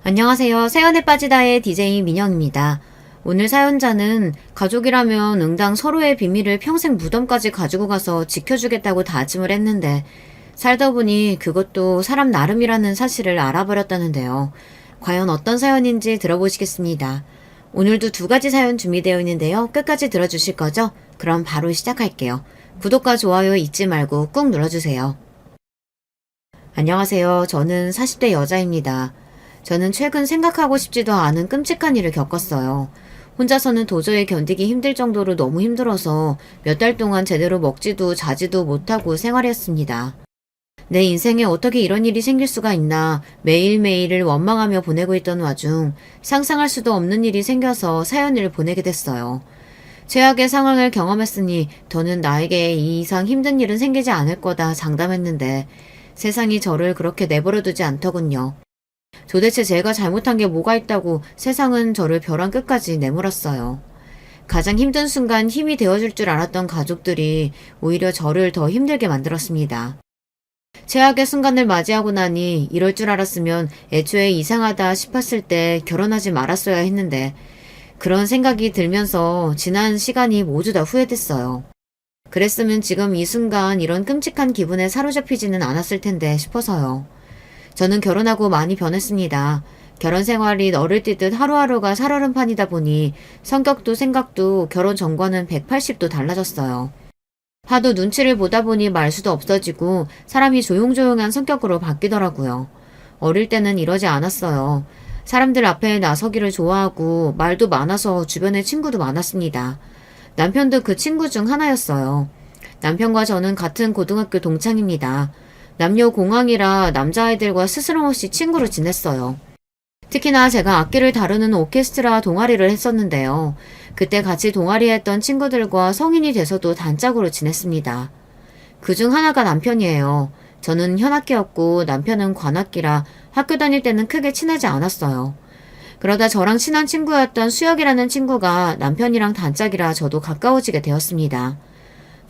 안녕하세요. 사연에 빠지다의 DJ 민영입니다. 오늘 사연자는 가족이라면 응당 서로의 비밀을 평생 무덤까지 가지고 가서 지켜주겠다고 다짐을 했는데 살다 보니 그것도 사람 나름이라는 사실을 알아버렸다는데요. 과연 어떤 사연인지 들어보시겠습니다. 오늘도 두 가지 사연 준비되어 있는데요. 끝까지 들어주실 거죠? 그럼 바로 시작할게요. 구독과 좋아요 잊지 말고 꾹 눌러주세요. 안녕하세요. 저는 40대 여자입니다. 저는 최근 생각하고 싶지도 않은 끔찍한 일을 겪었어요. 혼자서는 도저히 견디기 힘들 정도로 너무 힘들어서 몇 달 동안 제대로 먹지도 자지도 못하고 생활했습니다. 내 인생에 어떻게 이런 일이 생길 수가 있나 매일매일을 원망하며 보내고 있던 와중 상상할 수도 없는 일이 생겨서 사연을 보내게 됐어요. 최악의 상황을 경험했으니 더는 나에게 이 이상 힘든 일은 생기지 않을 거다 장담했는데 세상이 저를 그렇게 내버려두지 않더군요. 도대체 제가 잘못한 게 뭐가 있다고 세상은 저를 벼랑 끝까지 내몰았어요. 가장 힘든 순간 힘이 되어줄 줄 알았던 가족들이 오히려 저를 더 힘들게 만들었습니다. 최악의 순간을 맞이하고 나니 이럴 줄 알았으면 애초에 이상하다 싶었을 때 결혼하지 말았어야 했는데 그런 생각이 들면서 지난 시간이 모두 다 후회됐어요. 그랬으면 지금 이 순간 이런 끔찍한 기분에 사로잡히지는 않았을 텐데 싶어서요. 저는 결혼하고 많이 변했습니다. 결혼 생활이 너를 띄듯 하루하루가 살얼음판이다 보니 성격도 생각도 결혼 전과는 180도 달라졌어요. 하도 눈치를 보다 보니 말수도 없어지고 사람이 조용조용한 성격으로 바뀌더라고요. 어릴 때는 이러지 않았어요. 사람들 앞에 나서기를 좋아하고 말도 많아서 주변에 친구도 많았습니다. 남편도 그 친구 중 하나였어요. 남편과 저는 같은 고등학교 동창입니다. 남녀 공학이라 남자아이들과 스스럼없이 친구로 지냈어요. 특히나 제가 악기를 다루는 오케스트라 동아리를 했었는데요. 그때 같이 동아리했던 친구들과 성인이 돼서도 단짝으로 지냈습니다. 그중 하나가 남편이에요. 저는 현악기였고 남편은 관악기라 학교 다닐 때는 크게 친하지 않았어요. 그러다 저랑 친한 친구였던 수혁이라는 친구가 남편이랑 단짝이라 저도 가까워지게 되었습니다.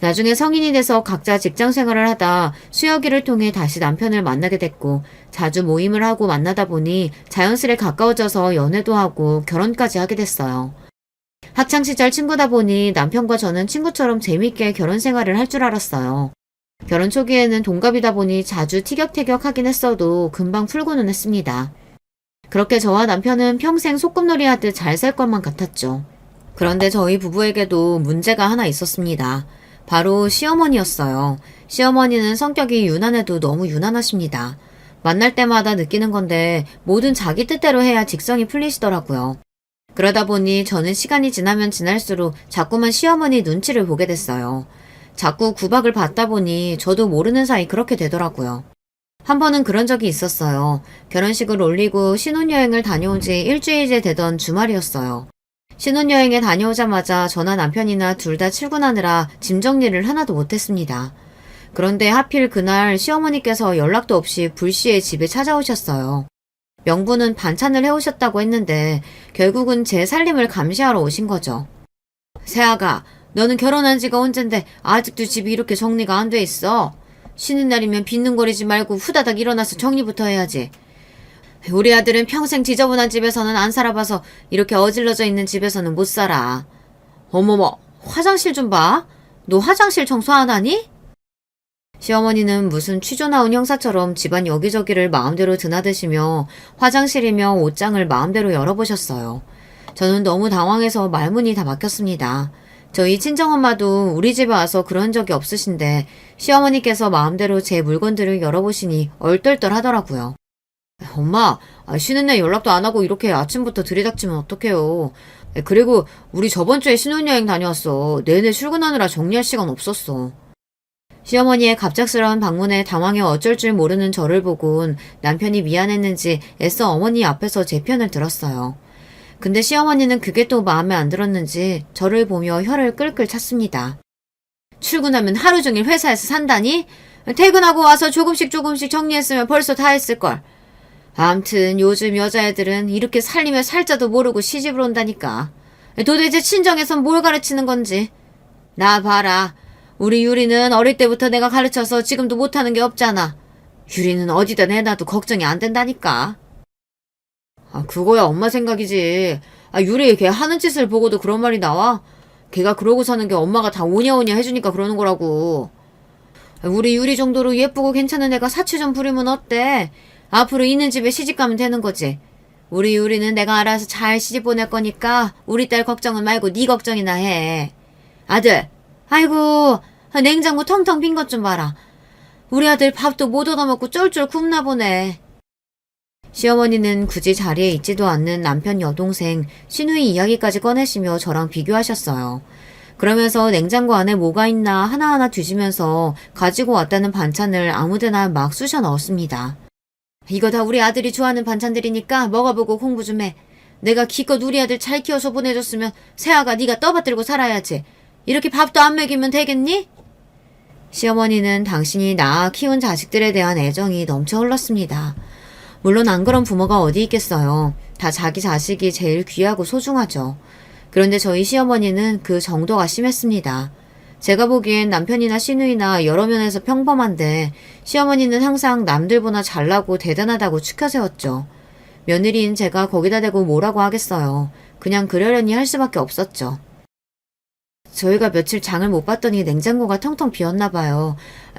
나중에 성인이 돼서 각자 직장 생활을 하다 수혁이를 통해 다시 남편을 만나게 됐고 자주 모임을 하고 만나다 보니 자연스레 가까워져서 연애도 하고 결혼까지 하게 됐어요. 학창시절 친구다 보니 남편과 저는 친구처럼 재밌게 결혼 생활을 할 줄 알았어요. 결혼 초기에는 동갑이다 보니 자주 티격태격 하긴 했어도 금방 풀고는 했습니다. 그렇게 저와 남편은 평생 소꿉놀이 하듯 잘 살 것만 같았죠. 그런데 저희 부부에게도 문제가 하나 있었습니다. 바로 시어머니였어요. 시어머니는 성격이 유난해도 너무 유난하십니다. 만날 때마다 느끼는 건데 뭐든 자기 뜻대로 해야 직성이 풀리시더라고요. 그러다 보니 저는 시간이 지나면 지날수록 자꾸만 시어머니 눈치를 보게 됐어요. 자꾸 구박을 받다 보니 저도 모르는 사이 그렇게 되더라고요. 한 번은 그런 적이 있었어요. 결혼식을 올리고 신혼여행을 다녀온 지 일주일째 되던 주말이었어요. 신혼여행에 다녀오자마자 저나 남편이나 둘 다 출근하느라 짐 정리를 하나도 못했습니다. 그런데 하필 그날 시어머니께서 연락도 없이 불시에 집에 찾아오셨어요. 명분은 반찬을 해오셨다고 했는데 결국은 제 살림을 감시하러 오신 거죠. 새아가, 너는 결혼한 지가 언젠데 아직도 집이 이렇게 정리가 안 돼 있어? 쉬는 날이면 빈둥거리지 말고 후다닥 일어나서 정리부터 해야지. 우리 아들은 평생 지저분한 집에서는 안 살아봐서 이렇게 어질러져 있는 집에서는 못 살아. 어머머, 화장실 좀 봐. 너 화장실 청소 안 하니? 시어머니는 무슨 취조 나온 형사처럼 집안 여기저기를 마음대로 드나드시며 화장실이며 옷장을 마음대로 열어보셨어요. 저는 너무 당황해서 말문이 다 막혔습니다. 저희 친정엄마도 우리 집에 와서 그런 적이 없으신데 시어머니께서 마음대로 제 물건들을 열어보시니 얼떨떨 하더라고요. 엄마, 쉬는 날 연락도 안 하고 이렇게 아침부터 들이닥치면 어떡해요. 그리고 우리 저번 주에 신혼여행 다녀왔어. 내내 출근하느라 정리할 시간 없었어. 시어머니의 갑작스러운 방문에 당황해 어쩔 줄 모르는 저를 보곤 남편이 미안했는지 애써 어머니 앞에서 제 편을 들었어요. 근데 시어머니는 그게 또 마음에 안 들었는지 저를 보며 혀를 끌끌 찼습니다. 출근하면 하루 종일 회사에서 산다니? 퇴근하고 와서 조금씩 정리했으면 벌써 다 했을걸. 암튼 요즘 여자애들은 이렇게 살림에 살자도 모르고 시집을 온다니까. 도대체 친정에선 뭘 가르치는 건지. 나 봐라. 우리 유리는 어릴 때부터 내가 가르쳐서 지금도 못하는 게 없잖아. 유리는 어디다 내놔도 걱정이 안 된다니까. 그거야 엄마 생각이지. 유리 걔 하는 짓을 보고도 그런 말이 나와? 걔가 그러고 사는 게 엄마가 다 오냐오냐 해주니까 그러는 거라고. 우리 유리 정도로 예쁘고 괜찮은 애가 사치 좀 부리면 어때? 앞으로 있는 집에 시집 가면 되는 거지. 우리 유리는 내가 알아서 잘 시집 보낼 거니까 우리 딸 걱정은 말고 네 걱정이나 해. 아들, 아이고 냉장고 텅텅 빈 것 좀 봐라. 우리 아들 밥도 못 얻어먹고 쫄쫄 굶나 보네. 시어머니는 굳이 자리에 있지도 않는 남편 여동생 신우이 이야기까지 꺼내시며 저랑 비교하셨어요. 그러면서 냉장고 안에 뭐가 있나 하나하나 뒤지면서 가지고 왔다는 반찬을 아무데나 막 쑤셔 넣었습니다. 이거 다 우리 아들이 좋아하는 반찬들이니까 먹어보고 공부 좀 해. 내가 기껏 우리 아들 잘 키워서 보내줬으면 새아가 네가 떠받들고 살아야지. 이렇게 밥도 안 먹이면 되겠니? 시어머니는 당신이 낳아 키운 자식들에 대한 애정이 넘쳐 흘렀습니다. 물론 안 그런 부모가 어디 있겠어요. 다 자기 자식이 제일 귀하고 소중하죠. 그런데 저희 시어머니는 그 정도가 심했습니다. 제가 보기엔 남편이나 시누이나 여러 면에서 평범한데 시어머니는 항상 남들보다 잘나고 대단하다고 추켜세웠죠. 며느리인 제가 거기다 대고 뭐라고 하겠어요. 그냥 그러려니 할 수밖에 없었죠. 저희가 며칠 장을 못 봤더니 냉장고가 텅텅 비었나 봐요.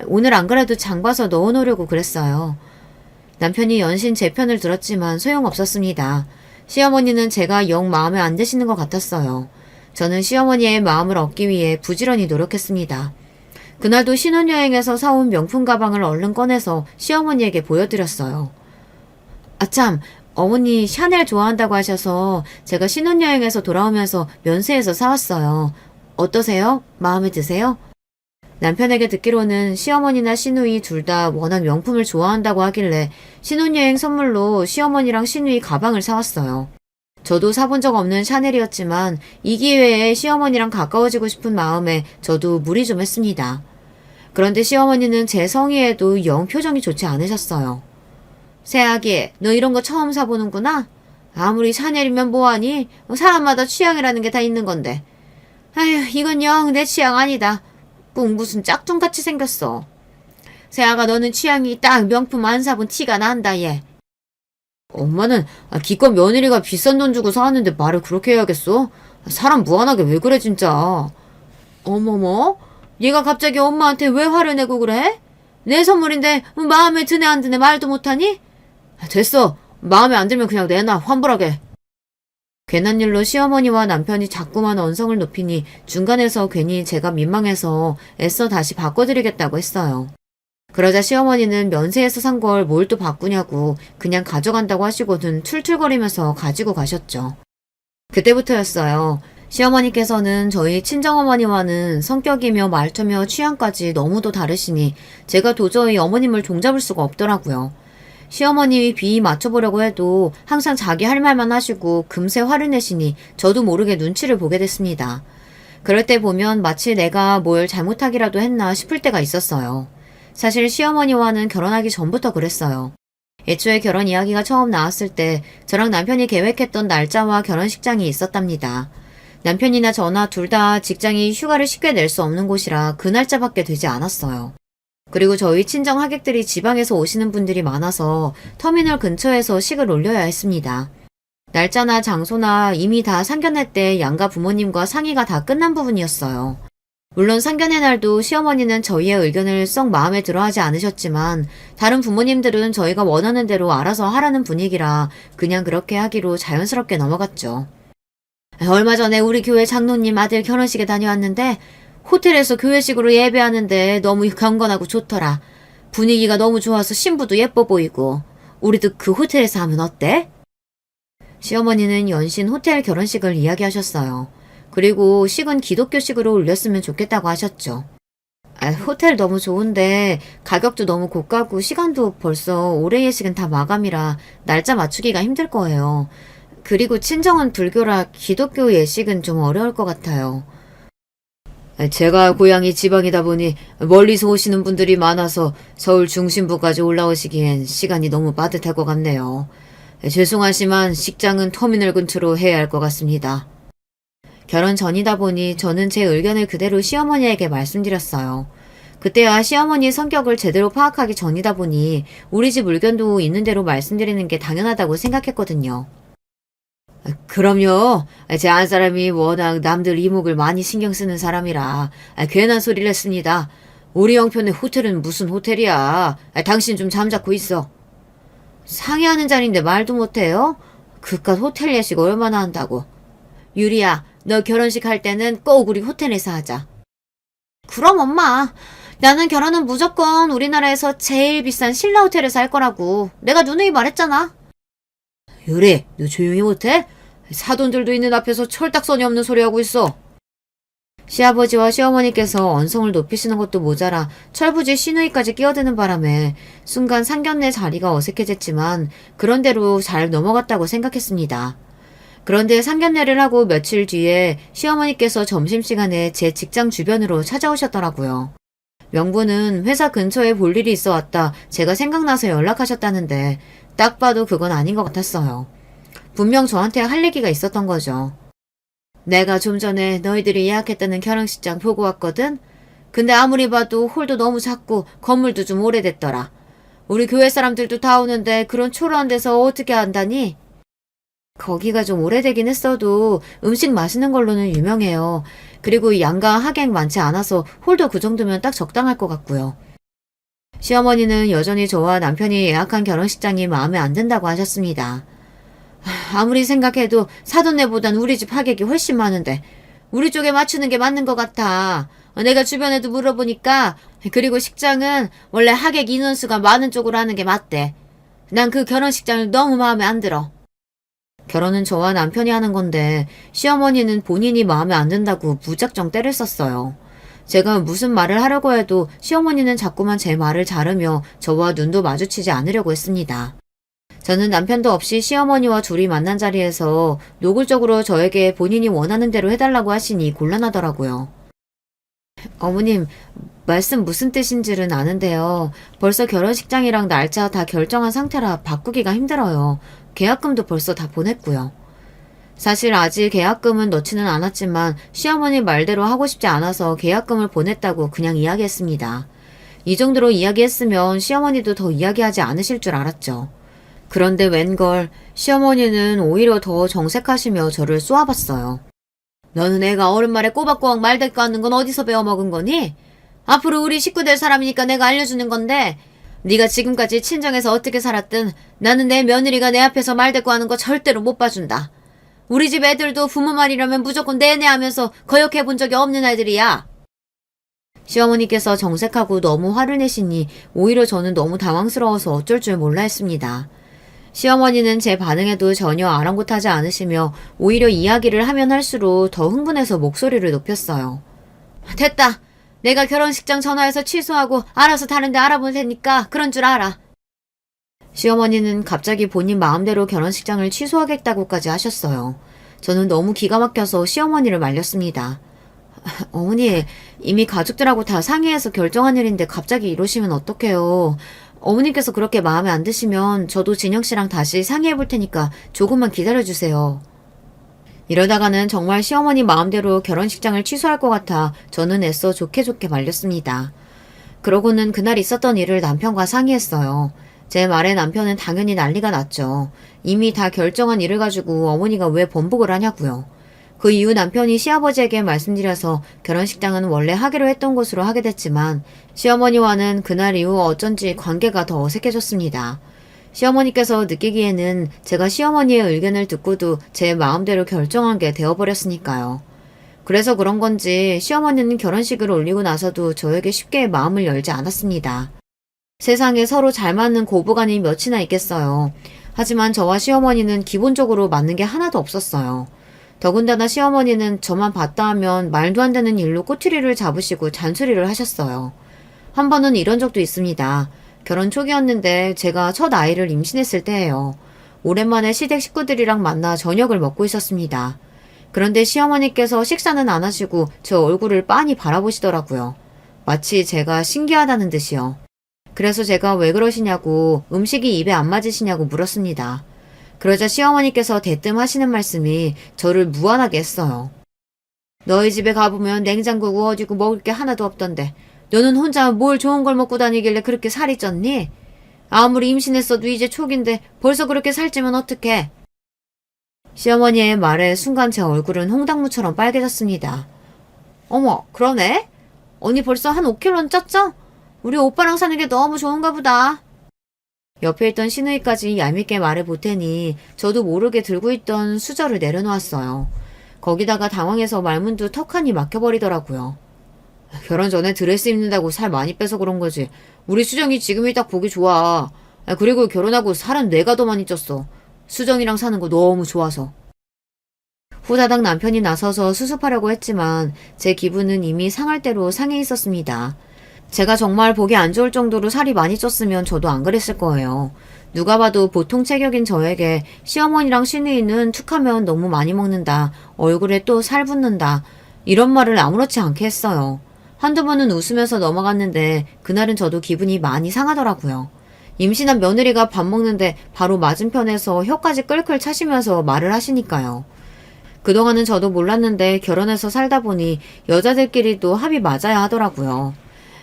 오늘 안 그래도 장 봐서 넣어놓으려고 그랬어요. 남편이 연신 제 편을 들었지만 소용없었습니다. 시어머니는 제가 영 마음에 안 드시는 것 같았어요. 저는 시어머니의 마음을 얻기 위해 부지런히 노력했습니다. 그날도 신혼여행에서 사온 명품 가방을 얼른 꺼내서 시어머니에게 보여드렸어요. 아참, 어머니 샤넬 좋아한다고 하셔서 제가 신혼여행에서 돌아오면서 면세에서 사왔어요. 어떠세요? 마음에 드세요? 남편에게 듣기로는 시어머니나 시누이 둘 다 워낙 명품을 좋아한다고 하길래 신혼여행 선물로 시어머니랑 시누이 가방을 사왔어요. 저도 사본 적 없는 샤넬이었지만 이 기회에 시어머니랑 가까워지고 싶은 마음에 저도 무리 좀 했습니다. 그런데 시어머니는 제 성의에도 영 표정이 좋지 않으셨어요. 새아기, 너 이런 거 처음 사보는구나? 아무리 샤넬이면 뭐하니? 사람마다 취향이라는 게 다 있는 건데. 아휴, 이건 영 내 취향 아니다. 꼭 무슨 짝퉁같이 생겼어. 새아가 너는 취향이 딱 명품 안 사본 티가 난다 얘. 엄마는 기껏 며느리가 비싼 돈 주고 사왔는데 말을 그렇게 해야겠어? 사람 무한하게 왜 그래 진짜. 어머머? 얘가 갑자기 엄마한테 왜 화를 내고 그래? 내 선물인데 마음에 드네 안 드네 말도 못하니? 됐어. 마음에 안 들면 그냥 내놔 환불하게. 괜한 일로 시어머니와 남편이 자꾸만 언성을 높이니 중간에서 괜히 제가 민망해서 애써 다시 바꿔드리겠다고 했어요. 그러자 시어머니는 면세에서 산 걸 뭘 또 바꾸냐고 그냥 가져간다고 하시고는 툴툴거리면서 가지고 가셨죠. 그때부터였어요. 시어머니께서는 저희 친정어머니와는 성격이며 말투며 취향까지 너무도 다르시니 제가 도저히 어머님을 종잡을 수가 없더라고요. 시어머니 비위 맞춰보려고 해도 항상 자기 할 말만 하시고 금세 화를 내시니 저도 모르게 눈치를 보게 됐습니다. 그럴 때 보면 마치 내가 뭘 잘못하기라도 했나 싶을 때가 있었어요. 사실 시어머니와는 결혼하기 전부터 그랬어요. 애초에 결혼 이야기가 처음 나왔을 때 저랑 남편이 계획했던 날짜와 결혼식장이 있었답니다. 남편이나 저나 둘 다 직장이 휴가를 쉽게 낼 수 없는 곳이라 그 날짜밖에 되지 않았어요. 그리고 저희 친정 하객들이 지방에서 오시는 분들이 많아서 터미널 근처에서 식을 올려야 했습니다. 날짜나 장소나 이미 다 상견례 때 양가 부모님과 상의가 다 끝난 부분이었어요. 물론 상견례 날도 시어머니는 저희의 의견을 썩 마음에 들어하지 않으셨지만 다른 부모님들은 저희가 원하는 대로 알아서 하라는 분위기라 그냥 그렇게 하기로 자연스럽게 넘어갔죠. 얼마 전에 우리 교회 장로님 아들 결혼식에 다녀왔는데 호텔에서 교회식으로 예배하는데 너무 경건하고 좋더라. 분위기가 너무 좋아서 신부도 예뻐 보이고. 우리도 그 호텔에서 하면 어때? 시어머니는 연신 호텔 결혼식을 이야기하셨어요. 그리고 식은 기독교식으로 올렸으면 좋겠다고 하셨죠. 호텔 너무 좋은데 가격도 너무 고가고 시간도 벌써 올해 예식은 다 마감이라 날짜 맞추기가 힘들 거예요. 그리고 친정은 불교라 기독교 예식은 좀 어려울 것 같아요. 제가 고향이 지방이다 보니 멀리서 오시는 분들이 많아서 서울 중심부까지 올라오시기엔 시간이 너무 빠듯할 것 같네요. 죄송하지만 식장은 터미널 근처로 해야 할 것 같습니다. 결혼 전이다 보니 저는 제 의견을 그대로 시어머니에게 말씀드렸어요. 그때야 시어머니 성격을 제대로 파악하기 전이다 보니 우리 집 의견도 있는 대로 말씀드리는 게 당연하다고 생각했거든요. 그럼요. 제 안사람이 워낙 남들 이목을 많이 신경 쓰는 사람이라 괜한 소리를 했습니다. 우리 형편의 호텔은 무슨 호텔이야. 당신 좀 잠자코 있어. 상의하는 자리인데 말도 못해요? 그깟 호텔 예식 얼마나 한다고. 유리야, 너 결혼식 할 때는 꼭 우리 호텔에서 하자. 그럼 엄마, 나는 결혼은 무조건 우리나라에서 제일 비싼 신라 호텔에서 할 거라고. 내가 누누이 말했잖아. 유리, 너 조용히 못해? 사돈들도 있는 앞에서 철딱서니 없는 소리 하고 있어. 시아버지와 시어머니께서 언성을 높이시는 것도 모자라 철부지 시누이까지 끼어드는 바람에 순간 상견례 자리가 어색해졌지만 그런대로 잘 넘어갔다고 생각했습니다. 그런데 상견례를 하고 며칠 뒤에 시어머니께서 점심시간에 제 직장 주변으로 찾아오셨더라고요. 명분은 회사 근처에 볼 일이 있어 왔다 제가 생각나서 연락하셨다는데 딱 봐도 그건 아닌 것 같았어요. 분명 저한테 할 얘기가 있었던 거죠. 내가 좀 전에 너희들이 예약했다는 결혼식장 보고 왔거든? 근데 아무리 봐도 홀도 너무 작고 건물도 좀 오래됐더라. 우리 교회 사람들도 다 오는데 그런 초라한 데서 어떻게 한다니? 거기가 좀 오래되긴 했어도 음식 맛있는 걸로는 유명해요. 그리고 양가 하객 많지 않아서 홀도 그 정도면 딱 적당할 것 같고요. 시어머니는 여전히 저와 남편이 예약한 결혼식장이 마음에 안 든다고 하셨습니다. 아무리 생각해도 사돈네보단 우리 집 하객이 훨씬 많은데 우리 쪽에 맞추는 게 맞는 것 같아. 내가 주변에도 물어보니까 그리고 식장은 원래 하객 인원수가 많은 쪽으로 하는 게 맞대. 난 그 결혼식장을 너무 마음에 안 들어. 결혼은 저와 남편이 하는 건데 시어머니는 본인이 마음에 안 든다고 무작정 때를 썼어요. 제가 무슨 말을 하려고 해도 시어머니는 자꾸만 제 말을 자르며 저와 눈도 마주치지 않으려고 했습니다. 저는 남편도 없이 시어머니와 둘이 만난 자리에서 노골적으로 저에게 본인이 원하는 대로 해달라고 하시니 곤란하더라고요. 어머님, 말씀 무슨 뜻인지는 아는데요. 벌써 결혼식장이랑 날짜 다 결정한 상태라 바꾸기가 힘들어요. 계약금도 벌써 다 보냈고요. 사실 아직 계약금은 넣지는 않았지만 시어머니 말대로 하고 싶지 않아서 계약금을 보냈다고 그냥 이야기했습니다. 이 정도로 이야기했으면 시어머니도 더 이야기하지 않으실 줄 알았죠. 그런데 웬걸 시어머니는 오히려 더 정색하시며 저를 쏘아봤어요. 너는 애가 어른 말에 꼬박꼬박 말대꾸 하는 건 어디서 배워먹은 거니? 앞으로 우리 식구 될 사람이니까 내가 알려주는 건데 네가 지금까지 친정에서 어떻게 살았든 나는 내 며느리가 내 앞에서 말대꾸 하는 거 절대로 못 봐준다. 우리 집 애들도 부모 말이라면 무조건 내내 하면서 거역해 본 적이 없는 애들이야. 시어머니께서 정색하고 너무 화를 내시니 오히려 저는 너무 당황스러워서 어쩔 줄 몰라 했습니다. 시어머니는 제 반응에도 전혀 아랑곳하지 않으시며 오히려 이야기를 하면 할수록 더 흥분해서 목소리를 높였어요. 됐다. 내가 결혼식장 전화해서 취소하고 알아서 다른 데 알아볼 테니까 그런 줄 알아. 시어머니는 갑자기 본인 마음대로 결혼식장을 취소하겠다고까지 하셨어요. 저는 너무 기가 막혀서 시어머니를 말렸습니다. 어머니, 이미 가족들하고 다 상의해서 결정한 일인데 갑자기 이러시면 어떡해요. 어머님께서 그렇게 마음에 안 드시면 저도 진영씨랑 다시 상의해 볼 테니까 조금만 기다려주세요. 이러다가는 정말 시어머니 마음대로 결혼식장을 취소할 것 같아 저는 애써 좋게 말렸습니다. 그러고는 그날 있었던 일을 남편과 상의했어요. 제 말에 남편은 당연히 난리가 났죠. 이미 다 결정한 일을 가지고 어머니가 왜 번복을 하냐고요. 그 이후 남편이 시아버지에게 말씀드려서 결혼식장은 원래 하기로 했던 곳으로 하게 됐지만 시어머니와는 그날 이후 어쩐지 관계가 더 어색해졌습니다. 시어머니께서 느끼기에는 제가 시어머니의 의견을 듣고도 제 마음대로 결정한 게 되어버렸으니까요. 그래서 그런 건지 시어머니는 결혼식을 올리고 나서도 저에게 쉽게 마음을 열지 않았습니다. 세상에 서로 잘 맞는 고부간이 몇이나 있겠어요. 하지만 저와 시어머니는 기본적으로 맞는 게 하나도 없었어요. 더군다나 시어머니는 저만 봤다 하면 말도 안 되는 일로 꼬투리를 잡으시고 잔소리를 하셨어요. 한 번은 이런 적도 있습니다. 결혼 초기였는데 제가 첫 아이를 임신했을 때예요. 오랜만에 시댁 식구들이랑 만나 저녁을 먹고 있었습니다. 그런데 시어머니께서 식사는 안 하시고 저 얼굴을 빤히 바라보시더라고요. 마치 제가 신기하다는 듯이요. 그래서 제가 왜 그러시냐고 음식이 입에 안 맞으시냐고 물었습니다. 그러자 시어머니께서 대뜸 하시는 말씀이 저를 무안하게 했어요. 너희 집에 가보면 냉장고 구워지고 먹을 게 하나도 없던데 너는 혼자 뭘 좋은 걸 먹고 다니길래 그렇게 살이 쪘니? 아무리 임신했어도 이제 초기인데 벌써 그렇게 살찌면 어떡해? 시어머니의 말에 순간 제 얼굴은 홍당무처럼 빨개졌습니다. 어머, 그러네? 언니 벌써 한 5kg는 쪘죠? 우리 오빠랑 사는 게 너무 좋은가 보다. 옆에 있던 시누이까지 얄밉게 말해 보태니 저도 모르게 들고 있던 수저를 내려놓았어요. 거기다가 당황해서 말문도 턱하니 막혀버리더라고요. 결혼 전에 드레스 입는다고 살 많이 빼서 그런 거지. 우리 수정이 지금이 딱 보기 좋아. 그리고 결혼하고 살은 내가 더 많이 쪘어. 수정이랑 사는 거 너무 좋아서. 후다닥 남편이 나서서 수습하려고 했지만 제 기분은 이미 상할 대로 상해 있었습니다. 제가 정말 보기 안 좋을 정도로 살이 많이 쪘으면 저도 안 그랬을 거예요. 누가 봐도 보통 체격인 저에게 시어머니랑 시누이는 툭하면 너무 많이 먹는다. 얼굴에 또 살 붙는다. 이런 말을 아무렇지 않게 했어요. 한두 번은 웃으면서 넘어갔는데 그날은 저도 기분이 많이 상하더라고요. 임신한 며느리가 밥 먹는데 바로 맞은편에서 혀까지 끌끌 차시면서 말을 하시니까요. 그동안은 저도 몰랐는데 결혼해서 살다 보니 여자들끼리도 합이 맞아야 하더라고요.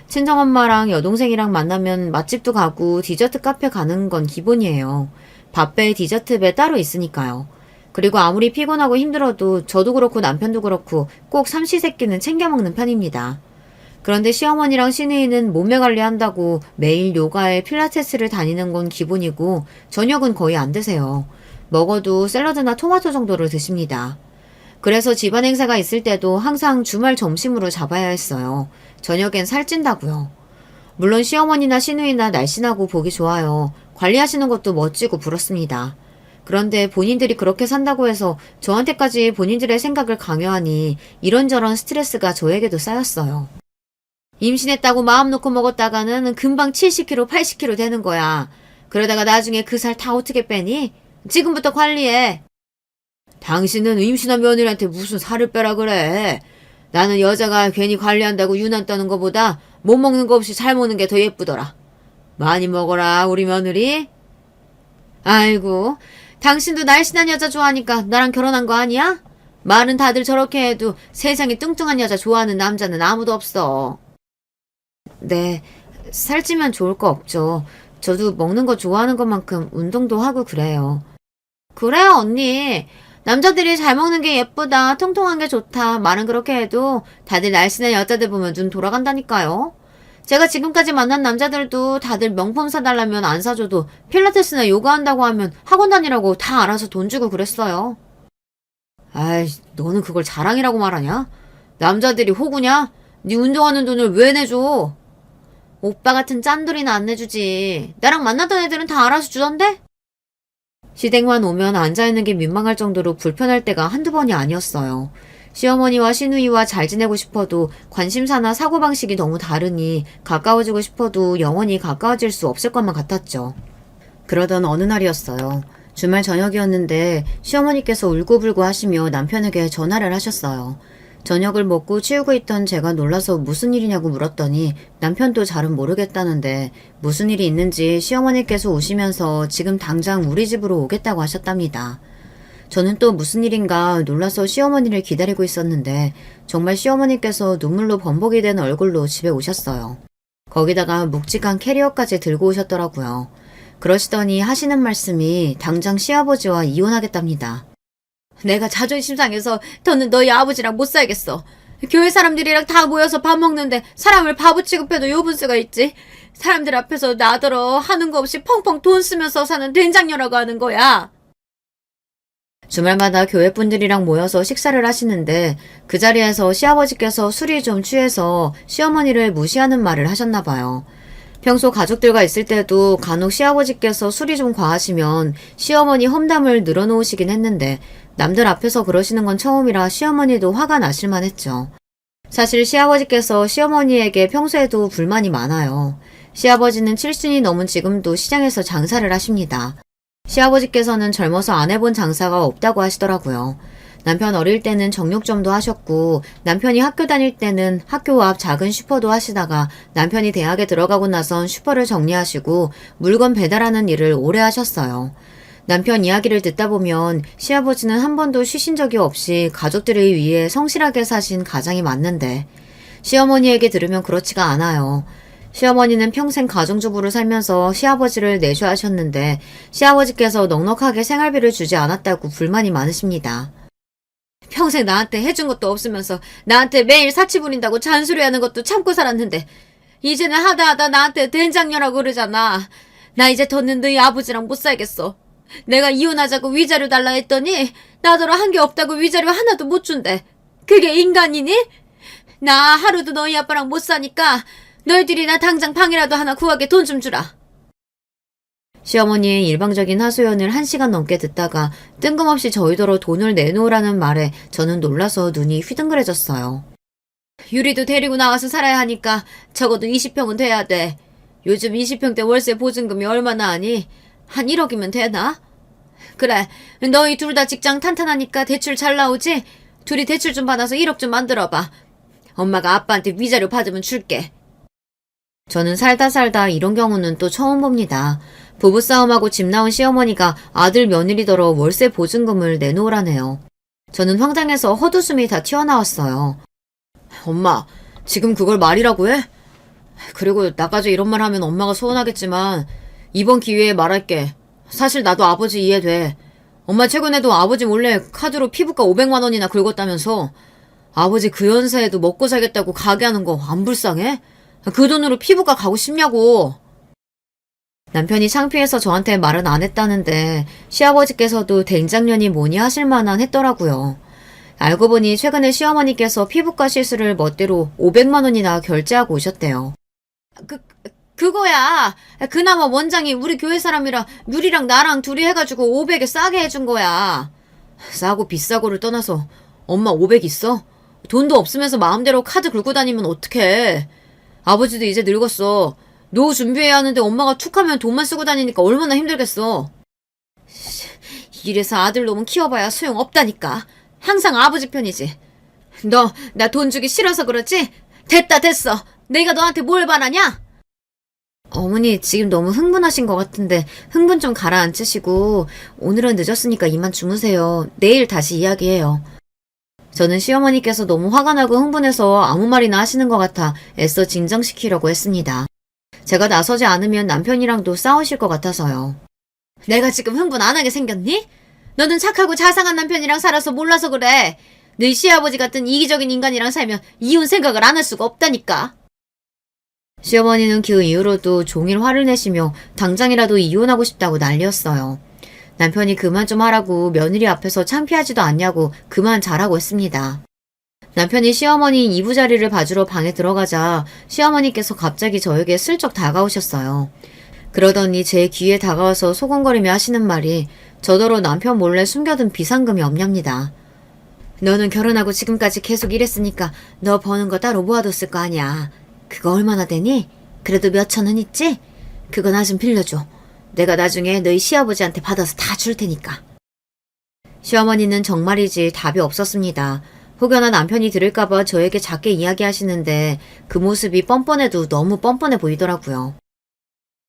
친정엄마랑 여동생이랑 만나면 맛집도 가고 디저트 카페 가는 건 기본이에요. 밥배, 디저트배 따로 있으니까요. 그리고 아무리 피곤하고 힘들어도 저도 그렇고 남편도 그렇고 꼭 삼시세끼는 챙겨 먹는 편입니다. 그런데 시어머니랑 시누이는 몸매 관리한다고 매일 요가에 필라테스를 다니는 건 기본이고 저녁은 거의 안 드세요. 먹어도 샐러드나 토마토 정도를 드십니다. 그래서 집안 행사가 있을 때도 항상 주말 점심으로 잡아야 했어요. 저녁엔 살찐다고요. 물론 시어머니나 시누이나 날씬하고 보기 좋아요. 관리하시는 것도 멋지고 부럽습니다. 그런데 본인들이 그렇게 산다고 해서 저한테까지 본인들의 생각을 강요하니 이런저런 스트레스가 저에게도 쌓였어요. 임신했다고 마음 놓고 먹었다가는 금방 70kg, 80kg 되는 거야. 그러다가 나중에 그 살 다 어떻게 빼니? 지금부터 관리해. 당신은 임신한 며느리한테 무슨 살을 빼라 그래. 나는 여자가 괜히 관리한다고 유난 떠는 것보다 못 먹는 거 없이 잘 먹는 게 더 예쁘더라. 많이 먹어라 우리 며느리. 아이고, 당신도 날씬한 여자 좋아하니까 나랑 결혼한 거 아니야? 말은 다들 저렇게 해도 세상에 뚱뚱한 여자 좋아하는 남자는 아무도 없어. 네, 살찌면 좋을 거 없죠. 저도 먹는 거 좋아하는 것만큼 운동도 하고 그래요. 그래요, 언니. 남자들이 잘 먹는 게 예쁘다, 통통한 게 좋다, 말은 그렇게 해도 다들 날씬한 여자들 보면 눈 돌아간다니까요. 제가 지금까지 만난 남자들도 다들 명품 사달라면 안 사줘도 필라테스나 요가 한다고 하면 학원 다니라고 다 알아서 돈 주고 그랬어요. 아이, 너는 그걸 자랑이라고 말하냐? 남자들이 호구냐? 네 운동하는 돈을 왜 내줘? 오빠 같은 짠돌이는 안 내주지. 나랑 만났던 애들은 다 알아서 주던데? 시댁만 오면 앉아있는 게 민망할 정도로 불편할 때가 한두 번이 아니었어요. 시어머니와 시누이와 잘 지내고 싶어도 관심사나 사고방식이 너무 다르니 가까워지고 싶어도 영원히 가까워질 수 없을 것만 같았죠. 그러던 어느 날이었어요. 주말 저녁이었는데 시어머니께서 울고불고 하시며 남편에게 전화를 하셨어요. 저녁을 먹고 치우고 있던 제가 놀라서 무슨 일이냐고 물었더니 남편도 잘은 모르겠다는데 무슨 일이 있는지 시어머니께서 우시면서 지금 당장 우리 집으로 오겠다고 하셨답니다. 저는 또 무슨 일인가 놀라서 시어머니를 기다리고 있었는데 정말 시어머니께서 눈물로 범벅이 된 얼굴로 집에 오셨어요. 거기다가 묵직한 캐리어까지 들고 오셨더라고요. 그러시더니 하시는 말씀이 당장 시아버지와 이혼하겠답니다. 내가 자존심 상해서 더는 너희 아버지랑 못 살겠어. 교회 사람들이랑 다 모여서 밥 먹는데 사람을 바보 취급해도 요분수가 있지. 사람들 앞에서 나더러 하는 거 없이 펑펑 돈 쓰면서 사는 된장녀라고 하는 거야. 주말마다 교회분들이랑 모여서 식사를 하시는데 그 자리에서 시아버지께서 술이 좀 취해서 시어머니를 무시하는 말을 하셨나 봐요. 평소 가족들과 있을 때도 간혹 시아버지께서 술이 좀 과하시면 시어머니 험담을 늘어놓으시긴 했는데 남들 앞에서 그러시는 건 처음이라 시어머니도 화가 나실만 했죠. 사실 시아버지께서 시어머니에게 평소에도 불만이 많아요. 시아버지는 70이 넘은 지금도 시장에서 장사를 하십니다. 시아버지께서는 젊어서 안 해본 장사가 없다고 하시더라고요. 남편 어릴 때는 정육점도 하셨고 남편이 학교 다닐 때는 학교 앞 작은 슈퍼도 하시다가 남편이 대학에 들어가고 나선 슈퍼를 정리하시고 물건 배달하는 일을 오래 하셨어요. 남편 이야기를 듣다 보면 시아버지는 한 번도 쉬신 적이 없이 가족들을 위해 성실하게 사신 가장이 맞는데 시어머니에게 들으면 그렇지가 않아요. 시어머니는 평생 가정주부로 살면서 시아버지를 내조하셨는데 시아버지께서 넉넉하게 생활비를 주지 않았다고 불만이 많으십니다. 평생 나한테 해준 것도 없으면서 나한테 매일 사치 부린다고 잔소리하는 것도 참고 살았는데 이제는 하다 나한테 된장녀라고 그러잖아. 나 이제 더는 너희 아버지랑 못 살겠어. 내가 이혼하자고 위자료 달라 했더니 나더러 한 게 없다고 위자료 하나도 못 준대. 그게 인간이니? 나 하루도 너희 아빠랑 못 사니까 너희들이 나 당장 방이라도 하나 구하게 돈 좀 주라. 시어머니의 일방적인 하소연을 1시간 넘게 듣다가 뜬금없이 저희더러 돈을 내놓으라는 말에 저는 놀라서 눈이 휘둥그레졌어요. 유리도 데리고 나와서 살아야 하니까 적어도 20평은 돼야 돼. 요즘 20평대 월세 보증금이 얼마나 하니? 한 1억이면 되나? 그래, 너희 둘 다 직장 탄탄하니까 대출 잘 나오지? 둘이 대출 좀 받아서 1억 좀 만들어봐. 엄마가 아빠한테 위자료 받으면 줄게. 저는 살다 이런 경우는 또 처음 봅니다. 부부싸움하고 집 나온 시어머니가 아들 며느리더러 월세 보증금을 내놓으라네요. 저는 황당해서 헛웃음이 다 튀어나왔어요. 엄마, 지금 그걸 말이라고 해? 그리고 나까지 이런 말 하면 엄마가 서운하겠지만 이번 기회에 말할게. 사실 나도 아버지 이해돼. 엄마 최근에도 아버지 몰래 카드로 피부과 500만 원이나 긁었다면서 아버지 그 연세에도 먹고 살겠다고 가게 하는 거 안 불쌍해? 그 돈으로 피부과 가고 싶냐고. 남편이 창피해서 저한테 말은 안 했다는데 시아버지께서도 된장년이 뭐니 하실 만한 했더라고요. 알고 보니 최근에 시어머니께서 피부과 시술을 멋대로 500만 원이나 결제하고 오셨대요. 그거야. 그나마 원장이 우리 교회 사람이라 유리랑 나랑 둘이 해가지고 500에 싸게 해준 거야. 싸고 비싸고를 떠나서 엄마 500 있어? 돈도 없으면서 마음대로 카드 긁고 다니면 어떡해. 아버지도 이제 늙었어. 노후 준비해야 하는데 엄마가 툭하면 돈만 쓰고 다니니까 얼마나 힘들겠어. 이래서 아들 놈은 키워봐야 소용없다니까. 항상 아버지 편이지. 너 나 돈 주기 싫어서 그렇지? 됐어. 내가 너한테 뭘 바라냐? 어머니 지금 너무 흥분하신 것 같은데 흥분 좀 가라앉히시고 오늘은 늦었으니까 이만 주무세요. 내일 다시 이야기해요. 저는 시어머니께서 너무 화가 나고 흥분해서 아무 말이나 하시는 것 같아 애써 진정시키려고 했습니다. 제가 나서지 않으면 남편이랑도 싸우실 것 같아서요. 내가 지금 흥분 안 하게 생겼니? 너는 착하고 자상한 남편이랑 살아서 몰라서 그래. 너희 시아버지 같은 이기적인 인간이랑 살면 이혼 생각을 안 할 수가 없다니까. 시어머니는 그 이후로도 종일 화를 내시며 당장이라도 이혼하고 싶다고 난리였어요. 남편이 그만 좀 하라고 며느리 앞에서 창피하지도 않냐고 그만 잘하고 했습니다. 남편이 시어머니 이부자리를 봐주러 방에 들어가자 시어머니께서 갑자기 저에게 슬쩍 다가오셨어요. 그러더니 제 귀에 다가와서 소곤거리며 하시는 말이 저더러 남편 몰래 숨겨둔 비상금이 없냐입니다. 너는 결혼하고 지금까지 계속 일했으니까 너 버는 거 따로 모아뒀을 거 아니야. 그거 얼마나 되니? 그래도 몇천 원 있지? 그거 나 좀 빌려줘. 내가 나중에 너희 시아버지한테 받아서 다 줄 테니까. 시어머니는 정말이지 답이 없었습니다. 혹여나 남편이 들을까봐 저에게 작게 이야기하시는데 그 모습이 뻔뻔해도 너무 뻔뻔해 보이더라고요.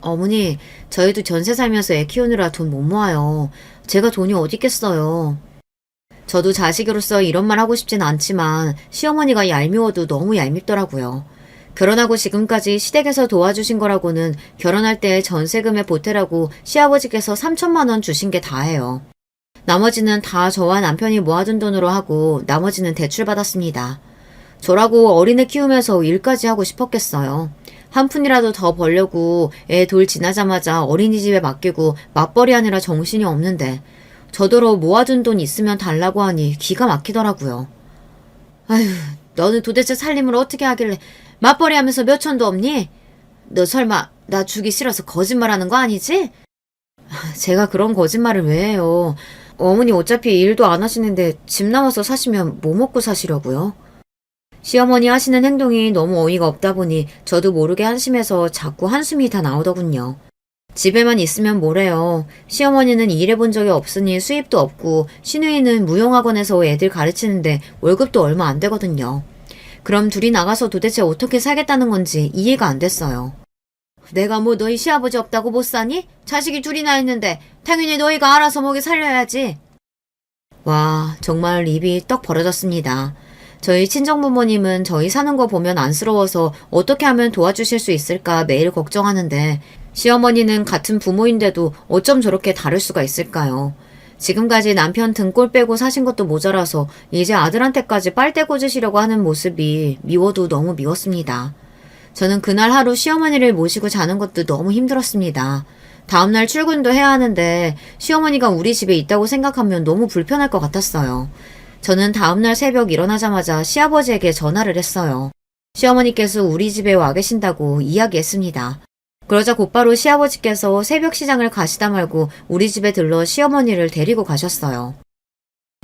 어머니, 저희도 전세 살면서 애 키우느라 돈 못 모아요. 제가 돈이 어디 있겠어요. 저도 자식으로서 이런 말 하고 싶진 않지만 시어머니가 얄미워도 너무 얄밉더라고요. 결혼하고 지금까지 시댁에서 도와주신 거라고는 결혼할 때 전세금에 보태라고 시아버지께서 3천만 원 주신 게 다예요. 나머지는 다 저와 남편이 모아둔 돈으로 하고 나머지는 대출받았습니다. 저라고 어린애 키우면서 일까지 하고 싶었겠어요. 한 푼이라도 더 벌려고 애 돌 지나자마자 어린이집에 맡기고 맞벌이 하느라 정신이 없는데 저더러 모아둔 돈 있으면 달라고 하니 기가 막히더라고요. 아휴, 너는 도대체 살림을 어떻게 하길래 맞벌이 하면서 몇 천도 없니? 너 설마 나 주기 싫어서 거짓말하는 거 아니지? 제가 그런 거짓말을 왜 해요. 어머니 어차피 일도 안 하시는데 집 나와서 사시면 뭐 먹고 사시려고요? 시어머니 하시는 행동이 너무 어이가 없다 보니 저도 모르게 한심해서 자꾸 한숨이 다 나오더군요. 집에만 있으면 뭐래요. 시어머니는 일해본 적이 없으니 수입도 없고 시누이는 무용학원에서 애들 가르치는데 월급도 얼마 안 되거든요. 그럼 둘이 나가서 도대체 어떻게 살겠다는 건지 이해가 안 됐어요. 내가 뭐 너희 시아버지 없다고 못 사니? 자식이 둘이나 있는데 당연히 너희가 알아서 먹이 살려야지. 와, 정말 입이 떡 벌어졌습니다. 저희 친정부모님은 저희 사는 거 보면 안쓰러워서 어떻게 하면 도와주실 수 있을까 매일 걱정하는데 시어머니는 같은 부모인데도 어쩜 저렇게 다를 수가 있을까요? 지금까지 남편 등골 빼고 사신 것도 모자라서 이제 아들한테까지 빨대 꽂으시려고 하는 모습이 미워도 너무 미웠습니다. 저는 그날 하루 시어머니를 모시고 자는 것도 너무 힘들었습니다. 다음날 출근도 해야 하는데 시어머니가 우리 집에 있다고 생각하면 너무 불편할 것 같았어요. 저는 다음날 새벽 일어나자마자 시아버지에게 전화를 했어요. 시어머니께서 우리 집에 와 계신다고 이야기했습니다. 그러자 곧바로 시아버지께서 새벽 시장을 가시다 말고 우리 집에 들러 시어머니를 데리고 가셨어요.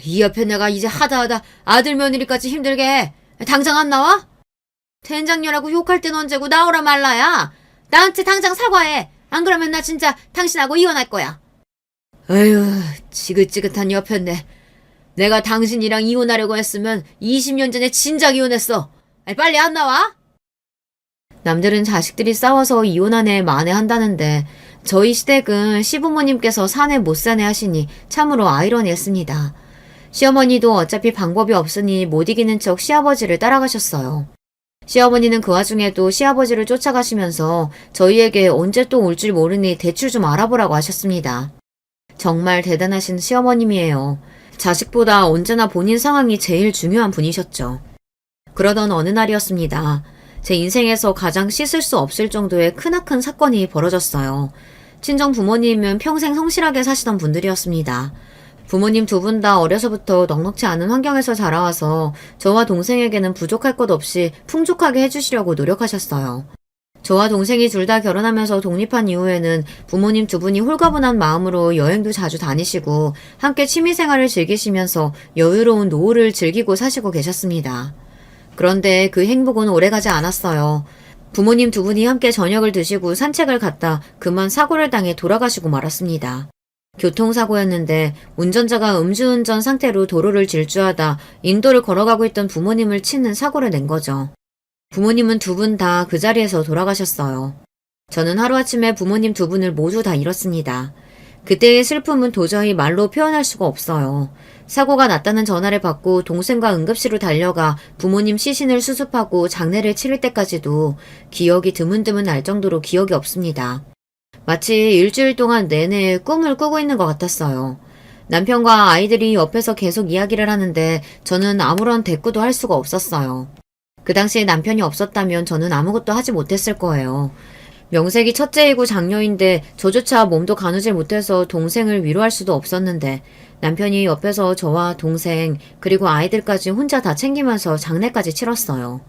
이 옆에 내가 이제 하다 아들 며느리까지 힘들게 해. 당장 안 나와? 된장녀라고 욕할 땐 언제고 나오라 말라야. 나한테 당장 사과해. 안 그러면 나 진짜 당신하고 이혼할 거야. 에휴, 지긋지긋한 옆였네. 내가 당신이랑 이혼하려고 했으면 20년 전에 진작 이혼했어. 빨리 안 나와? 남들은 자식들이 싸워서 이혼한 애 만회한다는데 저희 시댁은 시부모님께서 사내 못 사내 하시니 참으로 아이러니했습니다. 시어머니도 어차피 방법이 없으니 못 이기는 척 시아버지를 따라가셨어요. 시어머니는 그 와중에도 시아버지를 쫓아가시면서 저희에게 언제 또 올 줄 모르니 대출 좀 알아보라고 하셨습니다. 정말 대단하신 시어머님이에요. 자식보다 언제나 본인 상황이 제일 중요한 분이셨죠. 그러던 어느 날이었습니다. 제 인생에서 가장 씻을 수 없을 정도의 크나큰 사건이 벌어졌어요. 친정 부모님은 평생 성실하게 사시던 분들이었습니다. 부모님 두 분 다 어려서부터 넉넉지 않은 환경에서 자라와서 저와 동생에게는 부족할 것 없이 풍족하게 해주시려고 노력하셨어요. 저와 동생이 둘 다 결혼하면서 독립한 이후에는 부모님 두 분이 홀가분한 마음으로 여행도 자주 다니시고 함께 취미생활을 즐기시면서 여유로운 노후를 즐기고 사시고 계셨습니다. 그런데 그 행복은 오래가지 않았어요. 부모님 두 분이 함께 저녁을 드시고 산책을 갔다 그만 사고를 당해 돌아가시고 말았습니다. 교통사고였는데 운전자가 음주운전 상태로 도로를 질주하다 인도를 걸어가고 있던 부모님을 치는 사고를 낸 거죠. 부모님은 두 분 다 그 자리에서 돌아가셨어요. 저는 하루아침에 부모님 두 분을 모두 다 잃었습니다. 그때의 슬픔은 도저히 말로 표현할 수가 없어요. 사고가 났다는 전화를 받고 동생과 응급실로 달려가 부모님 시신을 수습하고 장례를 치를 때까지도 기억이 드문드문 날 정도로 기억이 없습니다. 마치 일주일 동안 내내 꿈을 꾸고 있는 것 같았어요. 남편과 아이들이 옆에서 계속 이야기를 하는데 저는 아무런 대꾸도 할 수가 없었어요. 그 당시에 남편이 없었다면 저는 아무것도 하지 못했을 거예요. 명색이 첫째이고 장녀인데 저조차 몸도 가누질 못해서 동생을 위로할 수도 없었는데 남편이 옆에서 저와 동생 그리고 아이들까지 혼자 다 챙기면서 장례까지 치렀어요.